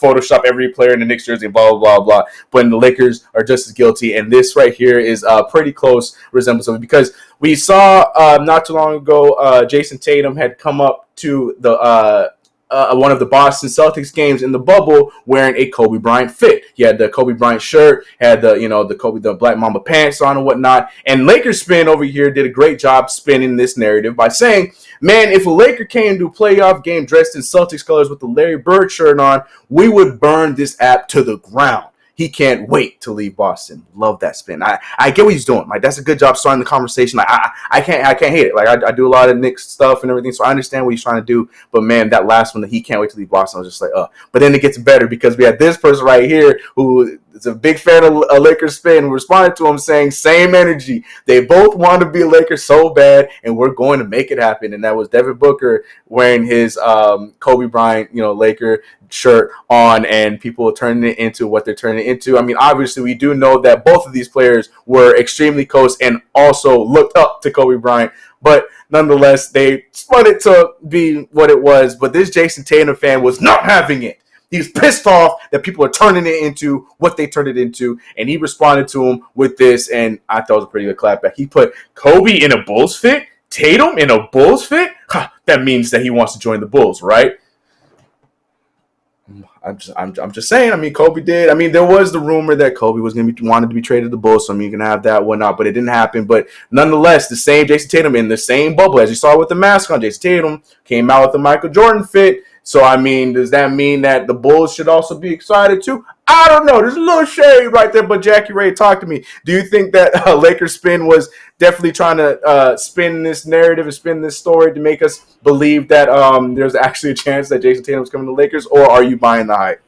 Photoshop every player in the Knicks jersey, blah blah blah blah. When the Lakers are just as guilty, and this right here is a pretty close resemblance of it because we saw not too long ago Jason Tatum had come up to the one of the Boston Celtics games in the bubble wearing a Kobe Bryant fit. He had the Kobe Bryant shirt, had the Black Mamba pants on and whatnot. And Lakers Spin over here did a great job spinning this narrative by saying, man, if a Laker came to a playoff game dressed in Celtics colors with the Larry Bird shirt on, we would burn this app to the ground. He can't wait to leave Boston. Love that spin. I get what he's doing. Like, that's a good job starting the conversation. Like, I can't hate it. Like, I do a lot of Knicks stuff and everything, so I understand what he's trying to do. But man, that last one, that he can't wait to leave Boston, I was just like, But then it gets better because we had this person right here who is a big fan of a Lakers spin who responded to him saying, same energy. They both want to be Lakers so bad, and we're going to make it happen. And that was Devin Booker wearing his Kobe Bryant, Laker shirt on, and people are turning it into what they're turning it into. I mean, obviously, we do know that both of these players were extremely close and also looked up to Kobe Bryant, but nonetheless, they spun it to be what it was. But this Jason Tatum fan was not having it. He was pissed off that people are turning it into what they turned it into, and he responded to him with this, and I thought it was a pretty good clapback. He put Kobe in a Bulls fit, Tatum in a Bulls fit? That means that he wants to join the Bulls, right? I'm just saying. I mean, Kobe did. I mean, there was the rumor that Kobe was going to be wanted to be traded to the Bulls, so I mean, you can have that, whatnot, but it didn't happen. But nonetheless, the same Jason Tatum in the same bubble as you saw with the mask on. Jason Tatum came out with the Michael Jordan fit. So I mean, does that mean that the Bulls should also be excited too? I don't know. There's a little shade right there, but Jackie Ray, talk to me. Do you think that Lakers Spin was definitely trying to spin this narrative and spin this story to make us believe that there's actually a chance that Jason Tatum's coming to the Lakers, or are you buying the hype?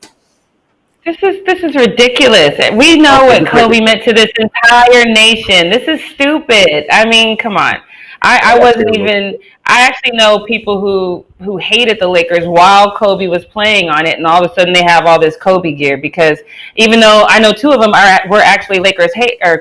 This is ridiculous. We know what Kobe meant to this entire nation. This is stupid. I mean, come on. I wasn't even. I actually know people who hated the Lakers while Kobe was playing on it, and all of a sudden they have all this Kobe gear because even though I know two of them were actually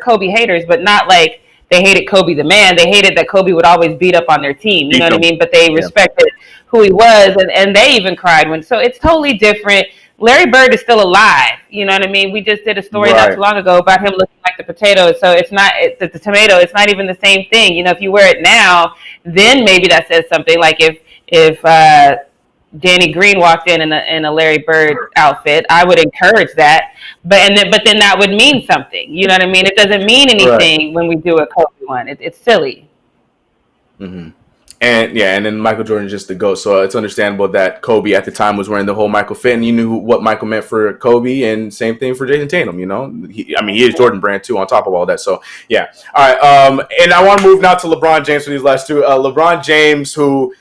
Kobe haters, but not like they hated Kobe the man. They hated that Kobe would always beat up on their team. You know what I mean? But they respected who he was, and they even cried when. So it's totally different. Larry Bird is still alive. You know what I mean? We just did a story not too long ago about him looking like the potato. So it's not the tomato. It's not even the same thing. You know, if you wear it now, then maybe that says something. Like if Danny Green walked in a Larry Bird outfit, I would encourage that. But then that would mean something. You know what I mean? It doesn't mean anything when we do a Kobe one. It's silly. Mm-hmm. And then Michael Jordan is just the GOAT. So it's understandable that Kobe at the time was wearing the whole Michael fit, and you knew what Michael meant for Kobe, and same thing for Jason Tatum. You know, he is Jordan Brand too. On top of all that, so yeah. All right. And I want to move now to LeBron James for these last two. LeBron James, who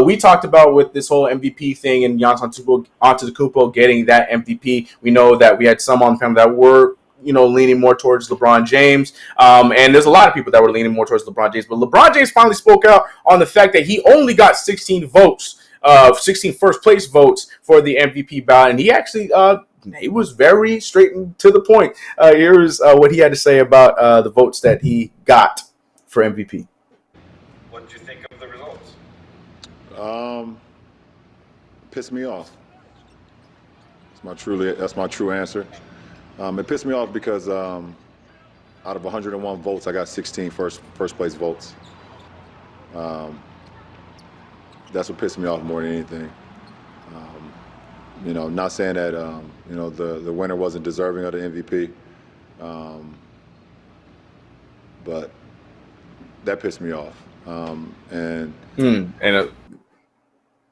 we talked about with this whole MVP thing and Giannis Antetokounmpo getting that MVP. We know that we had some on him that were leaning more towards LeBron James. And there's a lot of people that were leaning more towards LeBron James. But LeBron James finally spoke out on the fact that he only got 16 votes, 16 first place votes for the MVP ballot. And he actually, he was very straight and to the point. Here's what he had to say about the votes that he got for MVP. What did you think of the results? Pissed me off. That's my true answer. It pissed me off because out of 101 votes, I got 16 first place votes. that's what pissed me off more than anything. Not saying that the winner wasn't deserving of the MVP, but that pissed me off.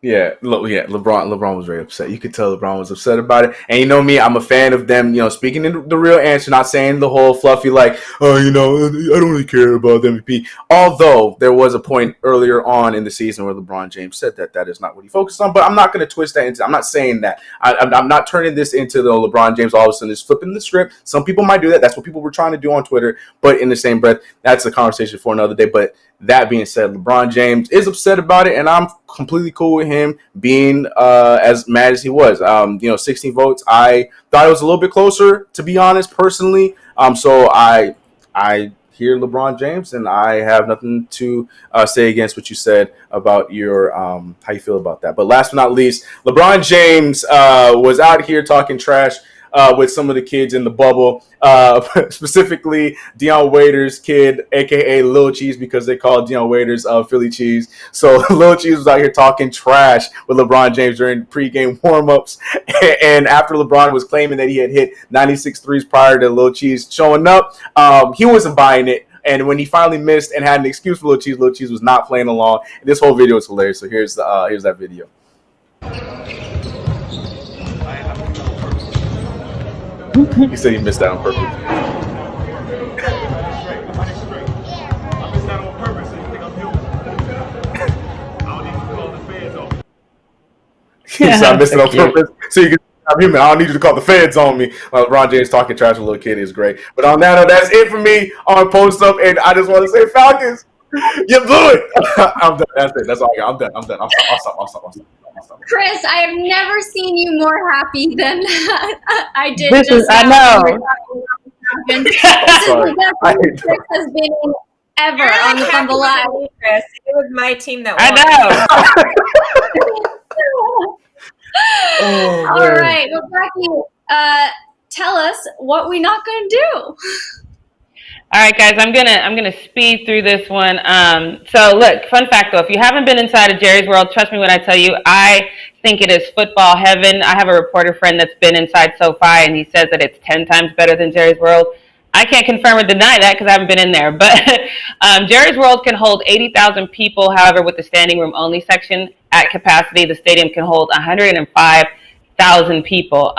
LeBron was very upset. You could tell LeBron was upset about it. And you know me, I'm a fan of them, speaking in the real answer, not saying the whole fluffy like, I don't really care about the MVP. Although there was a point earlier on in the season where LeBron James said that is not what he focused on. But I'm not going to twist that into. I'm not saying that. I'm not turning this into the LeBron James all of a sudden is flipping the script. Some people might do that. That's what people were trying to do on Twitter. But in the same breath, that's a conversation for another day. But that being said, LeBron James is upset about it, and I'm completely cool with him being as mad as he was. 16 votes. I thought it was a little bit closer, to be honest, personally. So I hear LeBron James, and I have nothing to say against what you said about your how you feel about that. But last but not least, LeBron James was out here talking trash with some of the kids in the bubble, specifically Dion Waiters' kid, a.k.a. Lil Cheese, because they call Dion Waiters Philly Cheese. So Lil Cheese was out here talking trash with LeBron James during pregame warm-ups. And after LeBron was claiming that he had hit 96 threes prior to Lil Cheese showing up, he wasn't buying it. And when he finally missed and had an excuse for Lil Cheese was not playing along. And this whole video is hilarious. So here's that video. He said he missed that on purpose. I missed that on purpose, so you think I'm human. I don't need to call the feds on me. He said I missed it on purpose, so you can I'm human. I don't need you to call the feds on me. LeBron James talking trash with a little kid is great. But on that note, that's it for me on Post Up, and I just want to say, Falcons, you blew it. I'm done. That's it. That's all I got. I'm done. I'll stop. Chris, I have never seen you more happy than I did. I know. This is the best Chris has been in ever on the Fumble Live. Chris, it was my team that won. I Oh, all right, well, Becky, tell us what we not gonna do. All right, guys, I'm gonna speed through this one. So look, fun fact though, if you haven't been inside of Jerry's World, trust me when I tell you, I think it is football heaven. I have a reporter friend that's been inside SoFi, and he says that it's 10 times better than Jerry's World. I can't confirm or deny that because I haven't been in there, but Jerry's World can hold 80,000 people. However, with the standing room only section at capacity, the stadium can hold 105,000 people.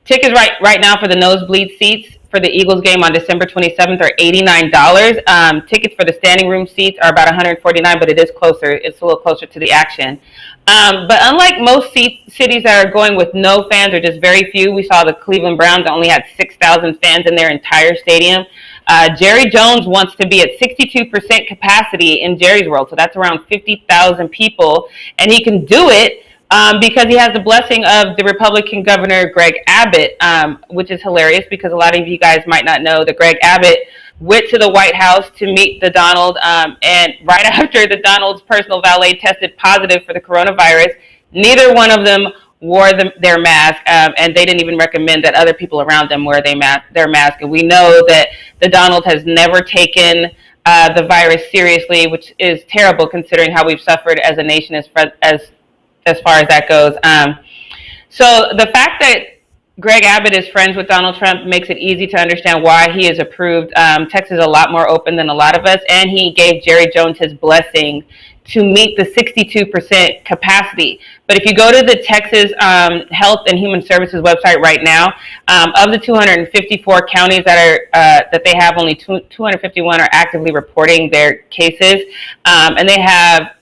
Tickets right now for the nosebleed seats for the Eagles game on December 27th are $89. Tickets for the standing room seats are about $149, but it is closer. It's a little closer to the action. But unlike most cities that are going with no fans or just very few, we saw the Cleveland Browns only had 6,000 fans in their entire stadium. Jerry Jones wants to be at 62% capacity in Jerry's World, so that's around 50,000 people, and he can do it because he has the blessing of the Republican Governor Greg Abbott, which is hilarious because a lot of you guys might not know that Greg Abbott went to the White House to meet the Donald, and right after the Donald's personal valet tested positive for the coronavirus, neither one of them wore their mask, and they didn't even recommend that other people around them wear their mask. And we know that the Donald has never taken the virus seriously, which is terrible considering how we've suffered as a nation as far as that goes. So the fact that Greg Abbott is friends with Donald Trump makes it easy to understand why he is approved. Texas is a lot more open than a lot of us, and he gave Jerry Jones his blessing to meet the 62% capacity. But if you go to the Texas Health and Human Services website right now, of the 254 counties that they have, only 251 are actively reporting their cases, and they had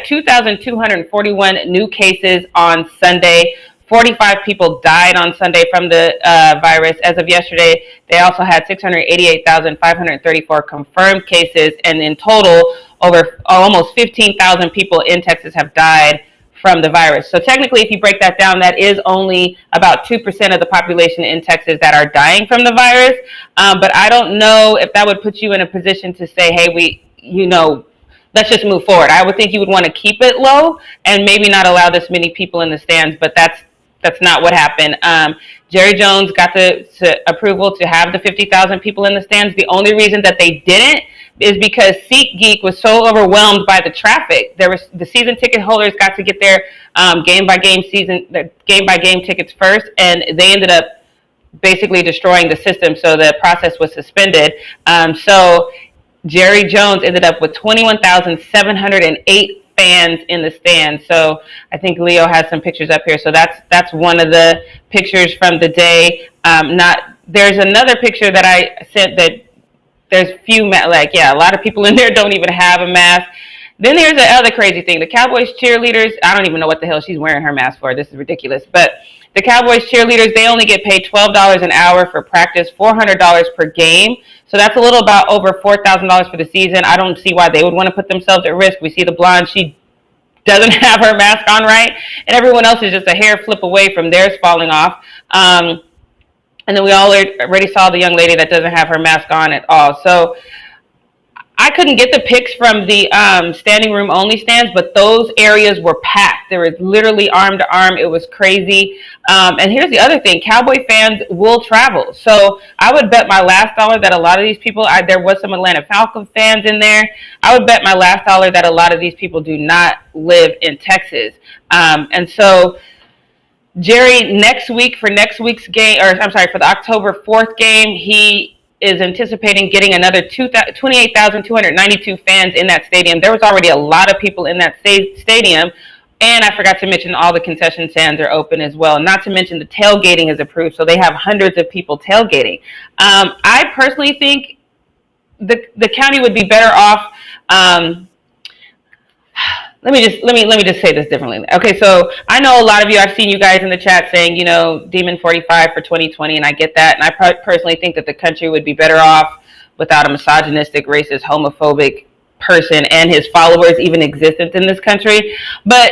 2,241 new cases on Sunday. 45 people died on Sunday from the virus. As of yesterday, they also had 688,534 confirmed cases, and in total, over almost 15,000 people in Texas have died from the virus. So technically, if you break that down, that is only about 2% of the population in Texas that are dying from the virus. But I don't know if that would put you in a position to say, hey, let's just move forward. I would think you would want to keep it low and maybe not allow this many people in the stands, but that's not what happened. Jerry Jones got the approval to have the 50,000 people in the stands. The only reason that they didn't is because SeatGeek was so overwhelmed by the traffic. There was the season ticket holders got to get their game by game tickets first, and they ended up basically destroying the system, so the process was suspended. So Jerry Jones ended up with 21,708 fans in the stands. So I think Leo has some pictures up here. So that's one of the pictures from the day. There's another picture that I sent that there's a lot of people in there don't even have a mask. Then there's the other crazy thing. The Cowboys cheerleaders, I don't even know what the hell she's wearing her mask for. This is ridiculous. But the Cowboys cheerleaders, they only get paid $12 an hour for practice, $400 per game. So that's a little about over $4,000 for the season. I don't see why they would want to put themselves at risk. We see the blonde, she doesn't have her mask on right, and everyone else is just a hair flip away from theirs falling off. And then we already saw the young lady that doesn't have her mask on at all. So I couldn't get the pics from the standing room only stands, but those areas were packed. There was literally arm to arm. It was crazy. And here's the other thing. Cowboy fans will travel. So I would bet my last dollar that a lot of these people, there was some Atlanta Falcons fans in there. I would bet my last dollar that a lot of these people do not live in Texas. And so Jerry, for next week's game, for the October 4th game, he is anticipating getting another 28,292 fans in that stadium. There was already a lot of people in that stadium. And I forgot to mention all the concession stands are open as well. Not to mention the tailgating is approved. So they have hundreds of people tailgating. I personally think the county would be better off. Let me just say this differently. Okay, so I know a lot of you, I've seen you guys in the chat saying, Demon 45 for 2020, and I get that. And I personally think that the country would be better off without a misogynistic, racist, homophobic person and his followers even existence in this country. But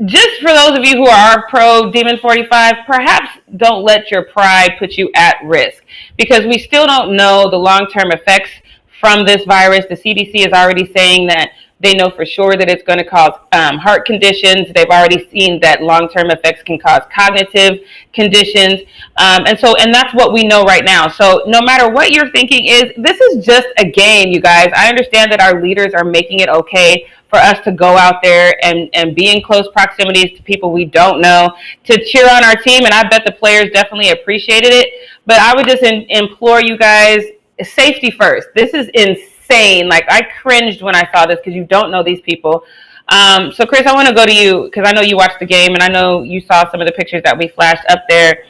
just for those of you who are pro Demon 45, perhaps don't let your pride put you at risk, because we still don't know the long-term effects from this virus. The CDC is already saying that they know for sure that it's going to cause heart conditions. They've already seen that long-term effects can cause cognitive conditions. And that's what we know right now. So no matter what your thinking is, this is just a game, you guys. I understand that our leaders are making it okay for us to go out there and be in close proximities to people we don't know, to cheer on our team. And I bet the players definitely appreciated it. But I would just implore you guys, safety first. This is insane. Like, I cringed when I saw this because you don't know these people. So Chris, I want to go to you because I know you watched the game and I know you saw some of the pictures that we flashed up there.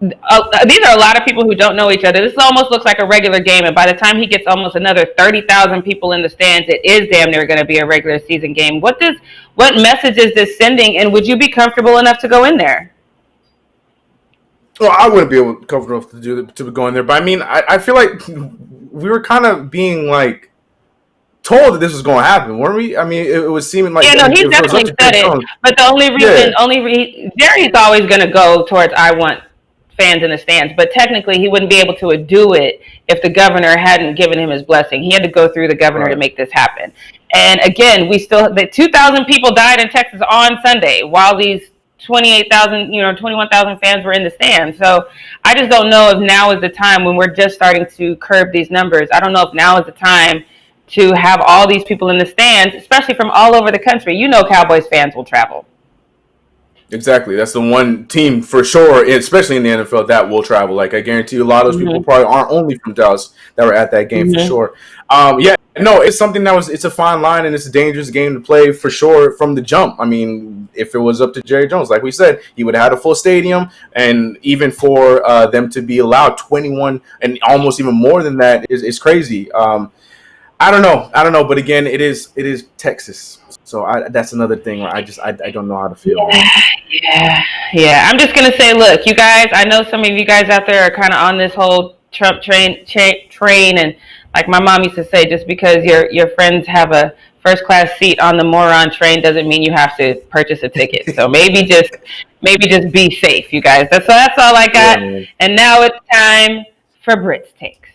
These are a lot of people who don't know each other. This almost looks like a regular game, and by the time he gets almost another 30,000 people in the stands, it is damn near going to be a regular season game. What message is this sending, and would you be comfortable enough to go in there? Well, I wouldn't be comfortable enough to go in there, but I mean, I feel like we were kind of being like told that this was going to happen, weren't we? I mean, it was seeming like he definitely said it. But the only reason, Jerry's always going to go towards I want fans in the stands, but technically he wouldn't be able to do it if the governor hadn't given him his blessing. He had to go through the governor to make this happen. And again, the 2,000 people died in Texas on Sunday while these 21,000 fans were in the stands. So I just don't know if now is the time, when we're just starting to curb these numbers. I don't know if now is the time to have all these people in the stands, especially from all over the country. Cowboys fans will travel. Exactly. That's the one team for sure, especially in the NFL, that will travel. Like, I guarantee you a lot of those people probably aren't only from Dallas that were at that game for sure. It's something it's a fine line, and it's a dangerous game to play for sure from the jump. I mean, if it was up to Jerry Jones, like we said, he would have had a full stadium, and even for them to be allowed 21 and almost even more than that is crazy. I don't know, but again, it is Texas. So that's another thing where I don't know how to feel. Yeah. I'm just gonna say, look, you guys. I know some of you guys out there are kind of on this whole Trump train, and like my mom used to say, just because your friends have a first class seat on the moron train doesn't mean you have to purchase a ticket. So maybe just be safe, you guys. That's all I got. Yeah, and now it's time for Britt's takes.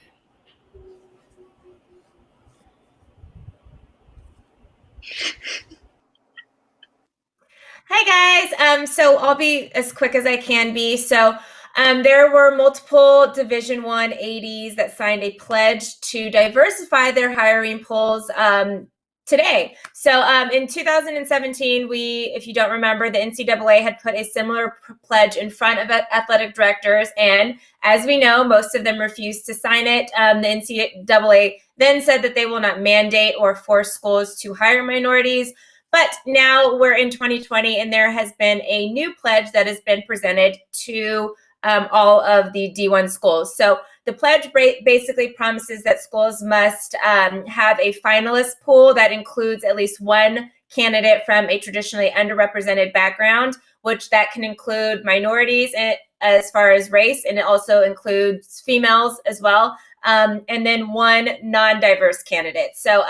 Hi guys. So I'll be as quick as I can be. So There were multiple Division I ADs that signed a pledge to diversify their hiring pools today. So in 2017, if you don't remember, the NCAA had put a similar pledge in front of athletic directors. And as we know, most of them refused to sign it. The NCAA then said that they will not mandate or force schools to hire minorities. But now we're in 2020, and there has been a new pledge that has been presented to all of the D1 schools. So the pledge basically promises that schools must have a finalist pool that includes at least one candidate from a traditionally underrepresented background, which that can include minorities as far as race, and it also includes females as well, and then one non-diverse candidate. So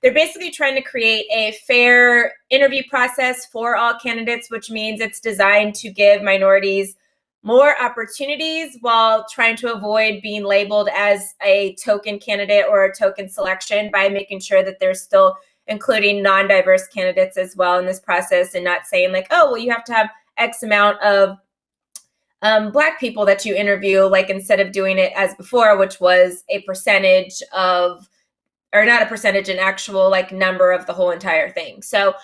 they're basically trying to create a fair interview process for all candidates, which means it's designed to give minorities more opportunities while trying to avoid being labeled as a token candidate or a token selection, by making sure that they're still including non-diverse candidates as well in this process, and not saying like, oh, well, you have to have X amount of Black people that you interview, like instead of doing it as before, which was a percentage of, or not a percentage, an actual like number of the whole entire thing. So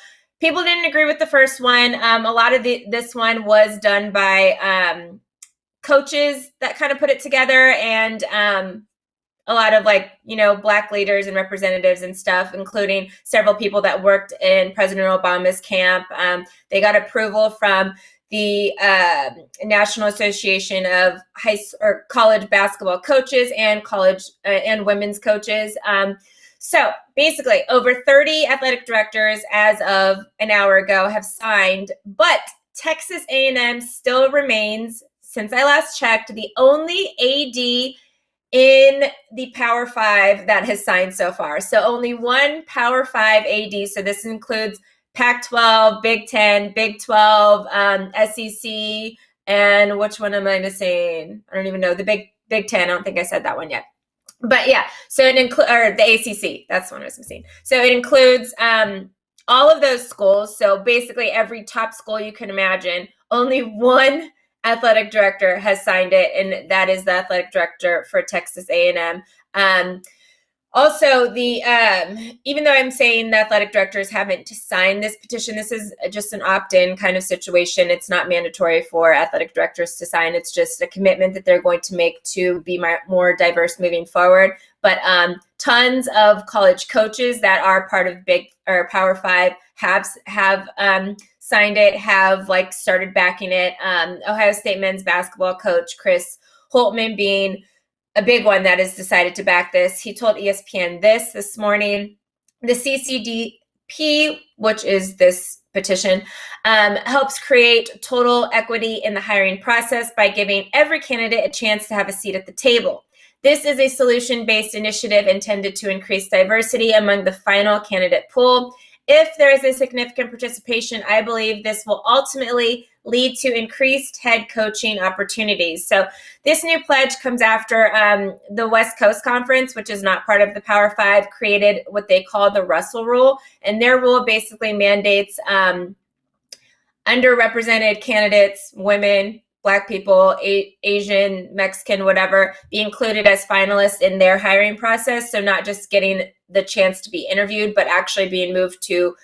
people didn't agree with the first one. A lot of this one was done by coaches that kind of put it together, and a lot of like, Black leaders and representatives and stuff, including several people that worked in President Obama's camp. They got approval from the National Association of college basketball coaches and college and women's coaches. So basically, over 30 athletic directors as of an hour ago have signed, but Texas A&M still remains, since I last checked, the only AD in the Power 5 that has signed so far. So only one Power 5 AD. So this includes Pac-12, Big 10, Big 12, SEC, and which one am I missing? I don't even know. The Big 10. I don't think I said that one yet. But yeah, so it includes, or the ACC, that's the one I was missing. So it includes all of those schools. So basically every top school you can imagine, only one athletic director has signed it, and that is the athletic director for Texas A&M. Also, even though I'm saying the athletic directors haven't signed this petition, this is just an opt-in kind of situation. It's not mandatory for athletic directors to sign. It's just a commitment that they're going to make to be more diverse moving forward. But tons of college coaches that are part of Big or Power 5 have signed it, have like started backing it. Ohio State men's basketball coach Chris Holtmann being a big one that has decided to back this. He told ESPN this morning: the CCDP, which is this petition, helps create total equity in the hiring process by giving every candidate a chance to have a seat at the table. This is a solution-based initiative intended to increase diversity among the final candidate pool. If there is a significant participation, I believe this will ultimately lead to increased head coaching opportunities. So this new pledge comes after the West Coast Conference, which is not part of the Power 5, created what they call the Russell Rule. And their rule basically mandates underrepresented candidates, women, Black people, Asian, Mexican, whatever, be included as finalists in their hiring process. So not just getting the chance to be interviewed, but actually being moved to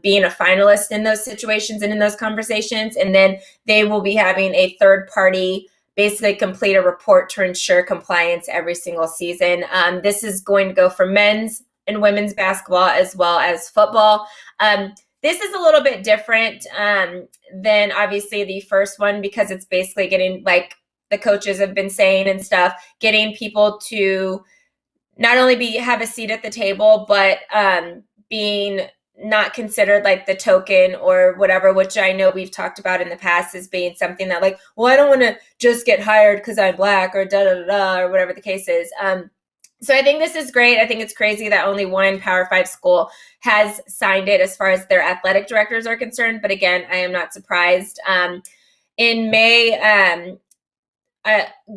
being a finalist in those situations and in those conversations. And then they will be having a third party basically complete a report to ensure compliance every single season. This is going to go for men's and women's basketball as well as football. This is a little bit different than obviously the first one, because it's basically getting, like the coaches have been saying and stuff, getting people to not only have a seat at the table, but being not considered like the token or whatever, which I know we've talked about in the past as being something that like, well, I don't want to just get hired because I'm Black or da-da-da-da or whatever the case is. So I think this is great. I think it's crazy that only one Power 5 school has signed it as far as their athletic directors are concerned. But again, I am not surprised. In May,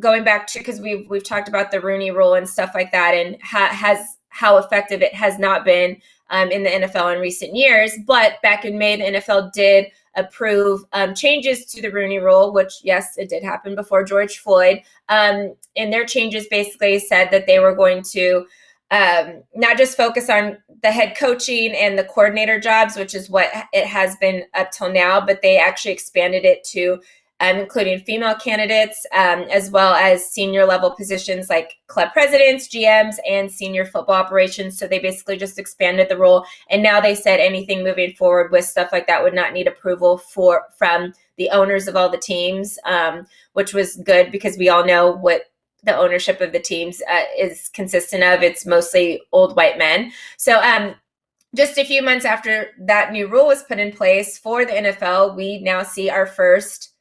going back to, because we've talked about the Rooney Rule and stuff like that, and how effective it has not been in the NFL in recent years. But back in May, the NFL did approve changes to the Rooney Rule, which, yes, it did happen before George Floyd. And their changes basically said that they were going to not just focus on the head coaching and the coordinator jobs, which is what it has been up till now, but they actually expanded it to including female candidates, as well as senior level positions like club presidents, GMs, and senior football operations. So they basically just expanded the role. And now they said anything moving forward with stuff like that would not need approval from the owners of all the teams, which was good because we all know what the ownership of the teams is consistent of. It's mostly old white men. So just a few months after that new rule was put in place for the NFL, we now see our first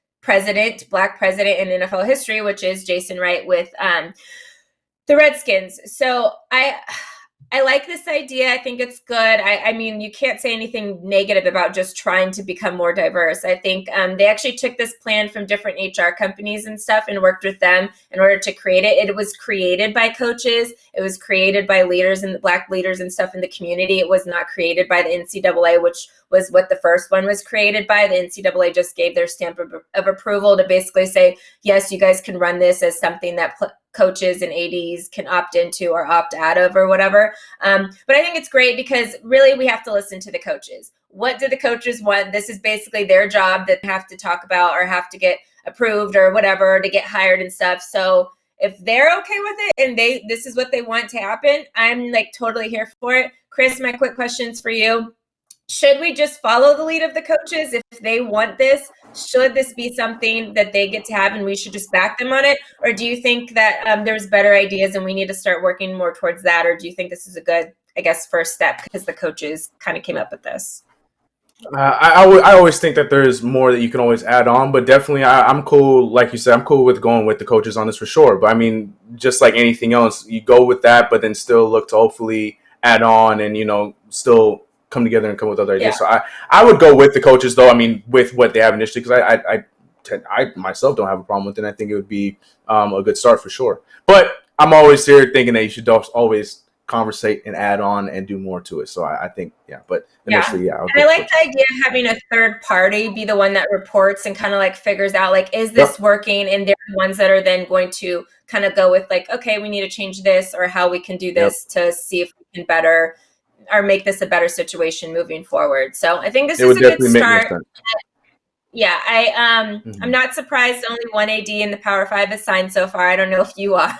Black president in NFL history, which is Jason Wright with the Redskins. So I like this idea. I think it's good. I mean, you can't say anything negative about just trying to become more diverse. I think they actually took this plan from different HR companies and stuff and worked with them in order to create it. It was created by coaches. It was created by leaders and Black leaders and stuff in the community. It was not created by the NCAA, which was what the first one was created by. The NCAA just gave their stamp of approval to basically say, yes, you guys can run this as something that coaches and ADs can opt into or opt out of or whatever. But I think it's great because really we have to listen to the coaches. What do the coaches want? This is basically their job that they have to talk about or have to get approved or whatever to get hired and stuff. So if they're okay with it and this is what they want to happen, I'm like totally here for it. Chris, my quick questions for you. Should we just follow the lead of the coaches if they want this? Should this be something that they get to have and we should just back them on it? Or do you think that there's better ideas and we need to start working more towards that? Or do you think this is a good, I guess, first step because the coaches kind of came up with this? I always think that there's more that you can always add on, but definitely I'm cool. Like you said, I'm cool with going with the coaches on this for sure. But I mean, just like anything else, you go with that, but then still look to hopefully add on and, still come together and come with other ideas. Yeah. So I would go with the coaches though. I mean, with what they have initially, because I myself don't have a problem with it. I think it would be a good start for sure. But I'm always here thinking that you should always conversate and add on and do more to it. So I think, but initially, And I like the idea of having a third party be the one that reports and kind of like figures out like, is this working? And they're the ones that are then going to kind of go with like, okay, we need to change this or how we can do this to see if we can better or make this a better situation moving forward. So I think this is a good start. Yeah, I'm not surprised only one AD in the Power 5 is signed so far. I don't know if you are.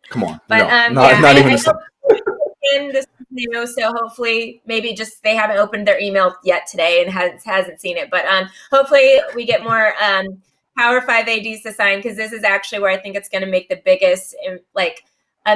Come on. But not even this is new, so hopefully maybe just they haven't opened their email yet today and hasn't seen it. But hopefully we get more Power 5 ADs to sign because this is actually where I think it's going to make the biggest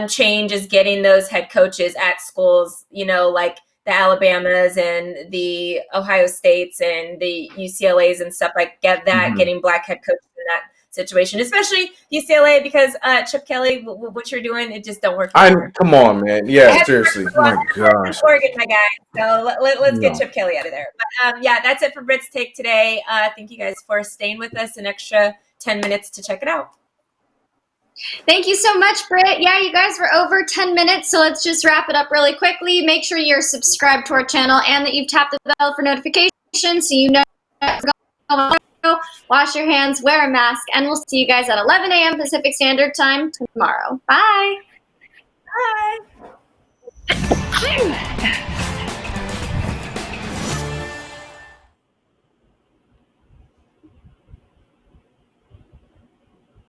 change is getting those head coaches at schools, like the Alabamas and the Ohio States and the UCLAs and stuff like getting Black head coaches in that situation, especially UCLA because Chip Kelly, what you're doing, it just don't work. Come on, man. Yeah, seriously. Oh my gosh. Oregon, my guy. So let's get Chip Kelly out of there. But that's it for Britt's Take today. Thank you guys for staying with us an extra 10 minutes to check it out. Thank you so much, Britt. Yeah, you guys were over 10 minutes, so let's just wrap it up really quickly. Make sure you're subscribed to our channel and that you've tapped the bell for notifications so you know. Wash your hands, wear a mask, and we'll see you guys at 11 a.m. Pacific Standard Time tomorrow. Bye. Bye.